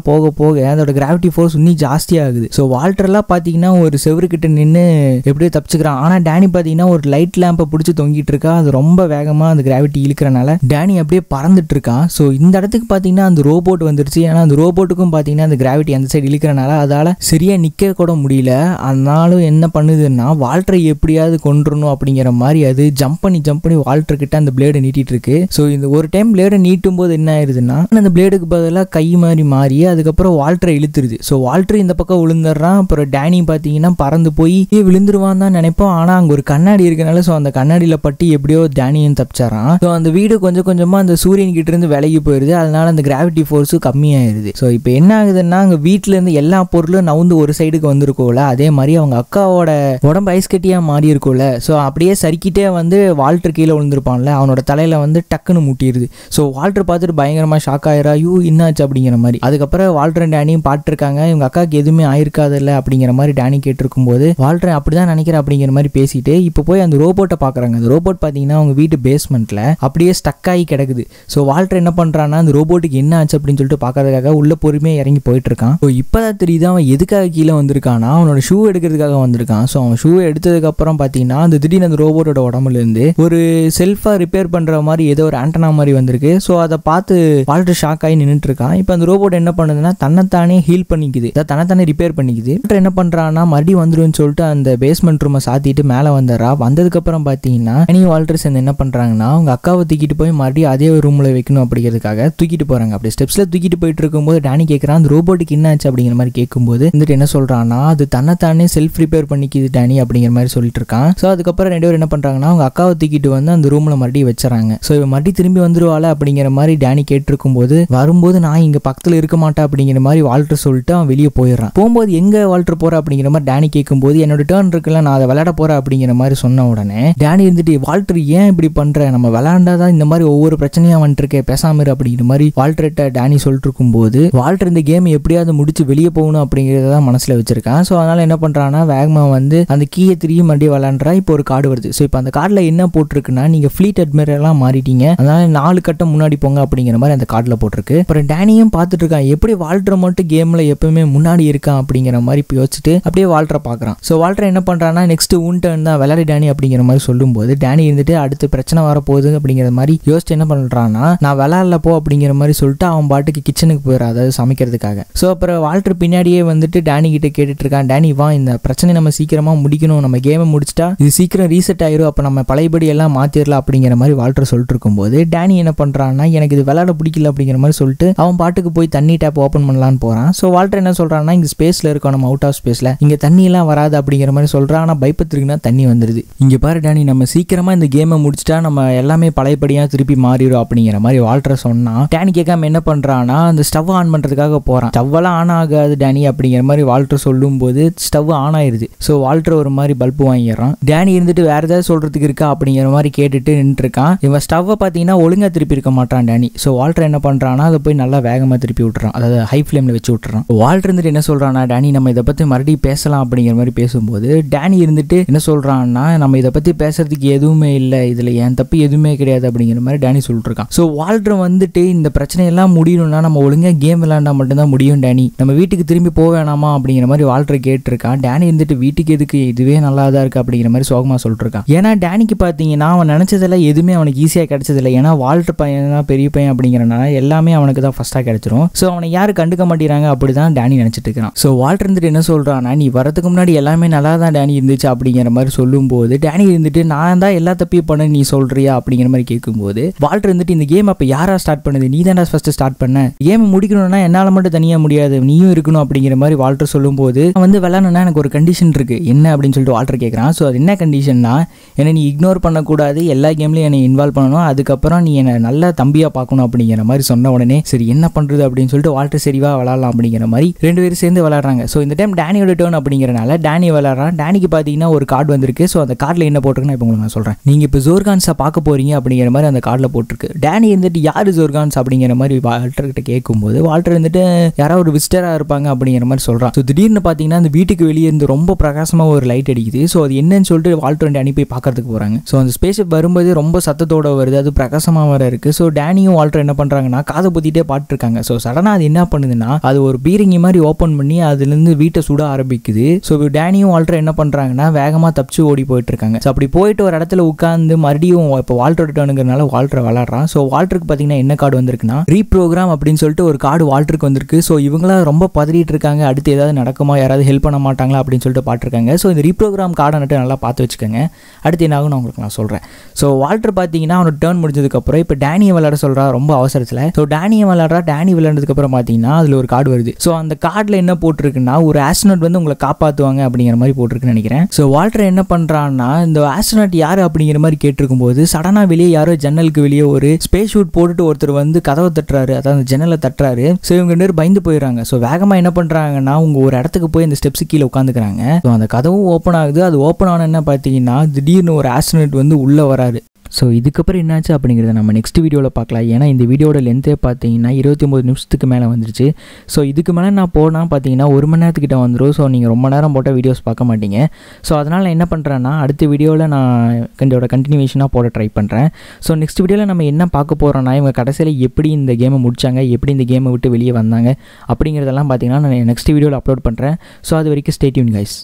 போக போக அதோட கிராவிட்டி ஃபோர்ஸ் இன்னும் ஜாஸ்தி ஆகுது. ஸோ வால்டர்லாம் பார்த்தீங்கன்னா ஒரு செவரு கிட்ட நின்று எப்படியோ தப்பிச்சுக்கிறான். ஆனால் டேனி பார்த்தீங்கன்னா ஒரு லைட் லேம்பை பிடிச்சி தொங்கிட்டு இருக்கா. அது ரொம்ப வேகமாக அந்த கிராவிட்டி இழுக்கிறனால டேனி அப்படியே பறந்துட்டு இருக்கான். ஸோ இந்த இடத்துக்கு பார்த்தீங்கன்னா அந்த ரோபோட் வந்துருச்சு. ஏன்னா அந்த ரோபோட்டுக்கும் பார்த்தீங்கன்னா அந்த கிராவிட்டி அந்த சைடு இழுக்கிறனால அதால சரியா நிக்க கூட முடியல. அதனாலும் என்ன பண்ணுதுன்னா வால்டரை எப்படியாவது கொன்றணும் அப்படிங்கிற மாதிரி அது ஜம்ப் பண்ணி வால்டர் கிட்ட அந்த பிளேடை நீட்டிட்டு இருக்கு. ஸோ இந்த ஒரு டைம் பிளேடை நீட்டும் போது என்ன ஆயிருதுன்னா அந்த பிளேடுக்கு பதிலாக கை மாதிரி மாறி அதுக்கப்புறம் வால்டரை இழுத்துருது. ஸோ வால்டர் இந்த பக்கம் விழுந்துடுறான். அப்புறம் டேனி பார்த்தீங்கன்னா பறந்து போய் விழுந்துருவான் தான் நினைப்போம். ஆனால் அங்கே ஒரு கண்ணாடி இருக்கனால ஸோ அந்த கண்ணாடியில் பட்டி எப்படியோ டேனியும் தப்பிச்சாரான். ஸோ அந்த வீடு கொஞ்சம் கொஞ்சமாக அந்த சூரியன் கிட்ட இருந்து விலகி போயிருது. அதனால அந்த கிராவிட்டி ஃபோர்ஸும் கம்மியாயிருது. ஸோ இப்போ என்ன ஆகுதுன்னா அங்கே வீட்டில இருந்து எல்லா பொருளும் நவுந்து ஒரு சைடுக்கு வந்திருக்கோல, அதே மாதிரி அவங்க அக்காவோட உடம்பு ஐஸ் கட்டியாக மாறி இருக்கும்ல. ஸோ அப்படியே சறுக்கிட்டே வந்து வால்டர் கீழே விழுந்திருப்பான்ல, அவனோட தலையில வந்து டக்குன்னு முட்டிடுது. ஸோ வால்டர் பார்த்துட்டு பயங்கரமாக ஷாக் ஆயிரா, என்னாச்சு அப்படிங்கிற மாதிரி. அதுக்கப்புறம் வால்டர் டேனியும் பாட்டுருக்காங்க, இவங்க அக்காவுக்கு எதுவுமே ஆயிருக்காதில்ல அப்படிங்கிற மாதிரி டேனி கேட்டிருக்கும் போது வால்டர் அப்படிதான் நினைக்கிறேன் அப்படிங்கிற மாதிரி பேசிட்டு இப்போ போய் அந்த ரோபோட்டை பார்க்குறாங்க. அந்த ரோபோட் பார்த்தீங்கன்னா அவங்க வீட்டு பேஸ்மெண்ட்ல அப்படியே ஸ்டக் ஆகி கிடக்குது. ஸோ வால்டர் என்ன பண்ணுறான்னா அந்த ரோபோட்டுக்கு என்ன ஆச்சு அப்படின்னு சொல்லிட்டு பார்க்கறதுக்காக உள்ள பொறுமையாக இறங்கி போயிட்டு இருக்கான். ஸோ இப்போதான் தெரியுது அவன் எதுக்காக கீழே வந்திருக்கானா, அவனோட ஷூ எடுக்கிறதுக்காக வந்திருக்கான். ஸோ அவன் ஷூ எடுத்ததுக்கு அப்புறம் பார்த்தீங்கன்னா அந்த திடீர்னு அந்த ரோபோட்டோட உடம்புல இருந்து ஒரு செல்ஃபா ரிப்பேர் பண்ற மாதிரி ஏதோ ஒரு ஆண்டனா மாதிரி வந்திருக்கு. ஸோ அதை பார்த்து வால்டர் ஷாக் ஆகி நின்றுட்டு இருக்கான். இப்போ அந்த ரோபோட் என்ன பண்ணுதுன்னா தன்னைத்தானே ஹீல் பண்ணிக்குது, தன்னைத்தானே ரிப்பேர் பண்ணிக்குது. வால்டர் என்ன பண்றான்னா மறுபடியும் வந்துருன்னு சொல்லிட்டு அந்த பேஸ்மெண்ட் ரூமை சாத்திட்டு மேலே வந்துடுறா. வந்ததுக்கு அப்புறம் பார்த்தீங்கன்னா வால்டர் சேர்ந்து என்ன பண்றாங்கன்னா அவங்க அக்காவை தூக்கிட்டு போய் மறுபடியும் அதே ரூம்ல வைக்கணும் அப்படிங்கிறதுக்காக தூக்கிட்டு போறாங்க. அப்படி ஸ்டெப்ஸ்ல தூக்கிட்டு போயிட்டு இருக்கும்போது டேனி கேட்கறான் அந்த ரோபோட்டுக்கு என்ன ஆச்சு அப்படிங்கிற மாதிரி கேட்கும்போது வந்துட்டு என்ன சொல்றான்னா அது தன்னைத்தானே செல்ஃப் ரிப்பேர் பண்ணிக்குது டேனி அப்படிங்கிற மாதிரி சொல்லிட்டு இருக்கான். ஸோ அதுக்கப்புறம் ரெண்டு பேரும் என்ன பண்றாங்கன்னா அவங்க அக்காவை தூக்கிட்டு வந்து அந்த ரூம்ல மறுபடியும் வச்சுறாங்க. ஸோ இவன் மறுபடியும் திரும்பி வந்துருவாள் அப்படிங்கிற மாதிரி டேனி கேட்டிருக்கும் போது வரும்போது நான் இங்க பக்கத்துல இருக்க மாட்டேன் அப்படிங்கிற மாதிரி வால்டர் சொல்லிட்டு அவன் வெளியே போயிடுறான். போகும்போது எங்க வால்டர் போற அப்படிங்கிற மாதிரி டேனி கேட்கும்போது என்னோட டேர்ன் இருக்குல்ல, நான் அதை விளையாட போறேன் அப்படிங்கிற மாதிரி சொன்ன உடனே டேனி இருந்துட்டு வால்டர் ஏன் இப்படி பண்ற, நம்ம விளையாண்டாதான் இந்த மாதிரி ஒவ்வொரு பிரச்சனையா வந்துட்டு பேசாம இரு அப்படிங்கிற மாதிரி வால்டர்ட்ட டேனி சொல்லிட்டு இருக்கும் போது வால்டர் இந்த கேம் எப்படியாவது முடிச்சு வெளியே போகணும் அப்படிங்கறத மனசுல வச்சிருக்கான். ஸோ அதனால என்ன பண்றான்னா வேகமா வந்து அந்த கீயை திரும்பி மறுபடியும் விளையாடுறா. இப்போ ஒரு கார்டு வருது. ஸோ இப்போ அந்த கார்டில் என்ன போட்டிருக்குன்னா நீங்க ஃபிளீட் அட்மிரலாம் மாறிட்டீங்க, அதனால 4 கட்டம் முன்னாடி போங்க அப்படிங்கிற மாதிரி அந்த கார்டில் போட்டிருக்கு. அப்புறம் டேனியும் பார்த்துட்டு இருக்கான் எப்படி வால்டர் மட்டும் கேம்ல எப்பவுமே முன்னாடி இருக்கான் அப்படிங்கிற மாதிரி யோசிச்சுட்டு அப்படியே வால்டரை பார்க்கறான். ஸோ வால்டர் என்ன பண்றான்னா நெக்ஸ்ட் உன் டர்ன் தான் விளையாடி டேனி அப்படிங்கிற மாதிரி சொல்லும்போது டேனி இருந்துட்டு அடுத்து பிரச்சனை வரப்போகுது அப்படிங்கிற மாதிரி யோசிச்சு என்ன பண்றான்னா நான் விளையாடல போ அப்படிங்கிற மாதிரி சொல்லிட்டு அவன் பாட்டுக்கு கிச்சனுக்கு போயிடுறான், அதாவது சமைக்கிறதுக்காக. ஸோ அப்புறம் வால்டர் பின்னாடியே வந்துட்டு டேனி கிட்ட கேட்டுட்டு இருக்கான், டேனி வா இந்த பிரச்சனை நம்ம சீக்கிரமா முடிக்கணும், நம்ம கேமை முடிச்சிட்டா இது சீக்கிரம் ரீசெட் ஆயிரும், அப்ப நம்ம பழையபடி எல்லாம் மாத்திரலாம் அப்படிங்கிற மாதிரி வால்டர் சொல்லிட்டு இருக்கும்போது டேனி என்ன பண்றான்னா எனக்கு இது விளையாட பிடிக்கல அப்படிங்கிற மாதிரி சொல்லிட்டு அவன் பாட்டுக்கு போய் தண்ணி டேப் ஓப்பன் பண்ணலான்னு போறான். ஸோ வால்டர் என்ன சொல்றான்னா இங்க ஸ்பேஸ்ல இருக்கோம், நம்ம அவுட் ஆஃப் ஸ்பேஸ்ல இங்க தண்ணி எல்லாம் வராது அப்படிங்கிற மாதிரி சொல்றான். ஆனா பைப்பத்திருக்குன்னா தண்ணி வந்துருது. இங்க பாரு டேனி நம்ம சீக்கிரமா இந்த கேமை முடிச்சிட்டா நம்ம எல்லாமே பழையபடியா திருப்பி மாறிடும் அப்படிங்கிற மாதிரி வால்டர் சொன்னா டேனி கேட்காம என்ன பண்றான்னா அந்த ஸ்டவ் ஆன் பண்றதுக்காக போறான். ஸ்டவ் எல்லாம் ஆன் ஆகாது டேனி அப்படிங்கிற மாதிரி வால்டர் சொல்லும் போது ஸ்டவ் ஆன் ஆயிருது. ஸோ வால்டர் ஒரு மாதிரி பல்பு வாங்கிடுறான். டேனி இருந்துட்டு வேற ஏதாவது சொல்றதுக்கு இருக்கா அப்படிங்கிற மாதிரி கேட்டுட்டு நின்று இருக்கான். இவன் ஸ்டவ்வை பார்த்தீங்கன்னா ஒழுங்கா திருப்பி இருக்க மாட்டான் டேனி. ஸோ வால்டர் என்ன பண்றான்னா அதை போய் நல்லா வேகமா திருப்பி விட்டுறான், அதாவது ஹை ஃபிளேம்ல வச்சு விட்டுறான். வால்டர் இருந்துட்டு என்ன சொல்றான்னா டேனி நம்ம இதை பத்தி மறுபடியும் பேசலாம் அப்படிங்கிற மாதிரி பேசும்போது டேனி இருந்துட்டு என்ன சொல்றான்னா நம்ம இதை பத்தி பேசுறதுக்கு எதுவுமே இல்லை, இதுல என் தப்பு எதுவுமே கிடையாது அப்படிங்கிற மாதிரி டேனி சொல்லிட்டு இருக்கான். ஸோ வால்டர் வந்துட்டு இந்த பிரச்சனையெல்லாம் முடியணும்னா நம்ம ஒழுங்கா கேம் விளையாண்டா மட்டும்தான் முடியும் டேனி, நம்ம வீட்டுக்கு திரும்பி போக வேணாமா அப்படிங்கிற மாதிரி வால்டர் கேட்டிருக்கான். டேனி இருந்துட்டு வீட்டுக்கு எதுக்கு, இதுவே நல்லா தான் இருக்கு அப்படிங்கிற மாதிரி சோகமா சொல்லிட்டு இருக்கான். ஏன்னா டேனிக்கு பாத்தீங்கன்னா அவன் நினைச்சதெல்லாம் எதுவுமே அவனுக்கு ஈஸியா கிடைச்சதில்லை. ஏன்னா வால்டர் பையன் தான் பெரிய பையன் அப்படிங்கிறனால எல்லாமே அவனுக்கு தான் ஃபர்ஸ்டா கிடைச்சிரும். ஸோ அவனை யாரும் கண்டுக்க மாட்டேறாங்க அப்படிதான் டேனி நினைச்சிட்டு இருக்கான். ஸோ வால்டர் இருந்துட்டு என்ன சொல்றான்னா நீ வரதுக்கு முன்னாடி எல்லாமே நல்லா தான் டேனி இருந்துச்சு அப்படிங்கிற மாதிரி சொல்லும் போது டேனி இருந்துட்டு நான் தான் எல்லா தப்பையும் பண்ண நீ சொல்றியா அப்படிங்கிற மாதிரி கேட்கும்போது வால்டர் இருந்துட்டு இந்த கேம் அப்ப யாரா ஸ்டார்ட் பண்ணுது, நீ தான்டா ஃபர்ஸ்ட் ஸ்டார்ட் பண்ண, கேம் முடிக்கணும்னா என்னால மட்டும் தனியா முடியாது, நீயும் இருக்கணும் அப்படிங்கிற மாதிரி வால்டர் சொல்லும் போது வந்து விளையாடணும்னா எனக்கு ஒரு கண்டிஷன் இருக்கு என்ன அப்படின்னு சொல்லிட்டு வால்டர் கேட்கறான். ஸோ அது என்ன கண்டிஷன்னா என்னை நீ இக்னோர் பண்ணக்கூடாது, எல்லா கேம்லயும் என்னை இன்வால்வ் பண்ணணும், அதுக்கப்புறம் நீ என்னை நல்ல தம்பியா பார்க்கணும் அப்படிங்கிற மாதிரி சொன்ன உடனே சரி என்ன பண்றது அப்படின்னு சொல்லிட்டு வால்டர் சரிவா விளையாடலாம் அப்படிங்கிற மாதிரி 2 பேரும் சேர்ந்து விளையாடுறாங்க. ஸோ இந்த டைம் டேனியோட டர்ன் அப்படிங்கிறனால டேனி விளையாடுறான். டேனிக்கு பார்த்தீங்கன்னா ஒரு கார்டு வந்திருக்கு. ஸோ அந்த கார்டில் என்ன போட்டிருக்குன்னா இப்போ உங்களுக்கு நான் சொல்றேன், நீங்க இப்போ ஜோர்கான்ஸை பார்க்க போறீங்க அப்படிங்கிற மாதிரி அந்த கார்டில் போட்டிருக்கு. டேனி இருந்துட்டு யாரு ஜோர்கான்ஸ் அப்படிங்கிற மாதிரி வால்டர் கிட்ட கேட்கும்போது வால்டர் இருந்துட்டு யாராவது ஒரு விசிட்டரா இருப்பாங்க அப்படிங்கிற மாதிரி சொல்றான். ஸோ திடீர்னு பார்த்தீங்கன்னா அந்த வீட்டுக்கு வெளியே இருந்து ரொம்ப பிரகாசமா ஒரு லைட் அடிக்குது. ஸோ அது என்னன்னு சொல்லிட்டு வால்டர் டேனி போய் பார்க்கறதுக்கு போறாங்க. ஸோ அந்த ஸ்பேஸ்ஷிப் வரும்போது ரொம்ப சத்தத்தோட வருது, அது பிரகாசமா வர இருக்கு. ஸோ டேனியும் வால்டர் என்ன பண்றாங்கன்னா காதை பொத்திட்டே பாட்டு இருக்காங்க. ஸோ சடனா அது என்ன பண்ணுதுன்னா அது ஒரு பீரிங்கி மாதிரி ஓப்பன் பண்ணி அதுல இருந்து வீட்டை சுட ஆரம்பிக்குது. ஸோ டேனியும் வால்டர் என்ன பண்றாங்கன்னா வேகமா தப்பிச்சு ஓடி போயிட்டு இருக்காங்க. ஸோ அப்படி போயிட்டு ஒரு இடத்துல உட்காந்து மறுபடியும் இப்போ வால்டர் டர்னுங்கிறனால வால்டர் விளையாடுறான். ஸோ வால்டருக்கு பார்த்தீங்கன்னா என்ன கார்டு வந்திருக்குன்னா ரீப்ரோக்ராம் அப்படின்னு சொல்லிட்டு ஒரு கார்டு வால்டருக்கு வந்திருக்கு. ஸோ இவங்களாம் ரொம்ப பதறிட்டு இருக்காங்க, அடுத்து ஏதாவது நடக்குமா, யாராவது ஹெல்ப் பண்ண மாட்டாங்களா அப்படின்னு சொல்லிட்டு பார்த்துருக்காங்க. ஸோ இந்த ரீப்ரோக்ராம் கார்டை நட்டு நல்லா பார்த்து வச்சுக்கோங்க. அடுத்து என்ன ஆகும் நான் உங்களுக்கு நான் சொல்கிறேன். ஸோ வால்டர் பார்த்தீங்கன்னா அவனோட டேர்ன் முடிஞ்சதுக்கப்புறம் இப்போ டேனியை விளையாட சொல்கிறா ரொம்ப அவசரத்தில். ஸோ டேனியை விளையாடுறா. டேனி விளையாண்டதுக்கப்புறம் பார்த்தீங்கன்னா அதில் ஒரு கார்டு வருது. ஸோ அந்த கார்டில் என்ன போட்டிருக்குன்னா ஒரு ஆஸ்ட்ரோனட் வந்து உங்களை காப்பாற்றுவாங்க அப்படிங்கிற மாதிரி போட்டிருக்குன்னு நினைக்கிறேன். ஸோ வால்டர் என்ன பண்ணுறான்னா இந்த ஆஸ்ட்ரோனட் யார் அப்படிங்கிற மாதிரி கேட்டிருக்கும்போது சடனாக வெளியே யாரோ ஜன்னலுக்கு வெளியே ஒரு ஸ்பேஸ் ஷூட் போட்டுட்டு ஒருத்தர் வந்து கதவை தட்டுறாரு, அதாவது ஜன்னலை தட்டுறாரு. ஸோ இவங்க 2 பேர் பயந்து போயிடுறாங்க. ஸோ வேகமாக என்ன பண்ணுறாங்கன்னா அவங்க ஒரு இடத்துக்கு போய் அந்த ஸ்டெப்ஸ் கீழே உட்காந்துக்கிறாங்க. ஸோ அந்த கதவும் ஓப்பன் ஆகுது. அது ஓப்பன் ஆன என்ன பார்த்தீங்கன்னா திடீர்னு ஒரு ஆஸ்ட்ரோனட் வந்து உள்ளே வராரு. ஸோ இதுக்கப்புறம் என்னாச்சு அப்படிங்கிறத நம்ம நெக்ஸ்ட் வீடியோவில் பார்க்கலாம். ஏன்னா இந்த வீடியோட லென்த்தே பார்த்தீங்கன்னா 29 நிமிஷத்துக்கு மேலே வந்துருச்சு. ஸோ இதுக்கு மேலே நான் போனால் பார்த்தீங்கன்னா 1 மணி நேரத்துக்கிட்ட வந்துடும். ஸோ நீங்கள் ரொம்ப நேரம் போட்டால் வீடியோஸ் பார்க்க மாட்டீங்க. ஸோ அதனால் நான் என்ன பண்ணுறேன்னா அடுத்த வீடியோவில் நான் இதோட கண்டினியூவேஷனாக போட ட்ரை பண்ணுறேன். ஸோ நெக்ஸ்ட் வீடியோவில் நம்ம என்ன பார்க்க போகிறோன்னா இவங்க கடைசியில் எப்படி இந்த கேமை முடிச்சாங்க, எப்படி இந்த கேமை விட்டு வெளியே வந்தாங்க அப்படிங்கிறதெல்லாம் பார்த்தீங்கன்னா நான் நெக்ஸ்ட் வீடியோவில் அப்லோட் பண்ணுறேன். ஸோ அது வரைக்கும் ஸ்டே டியூன் கைஸ்.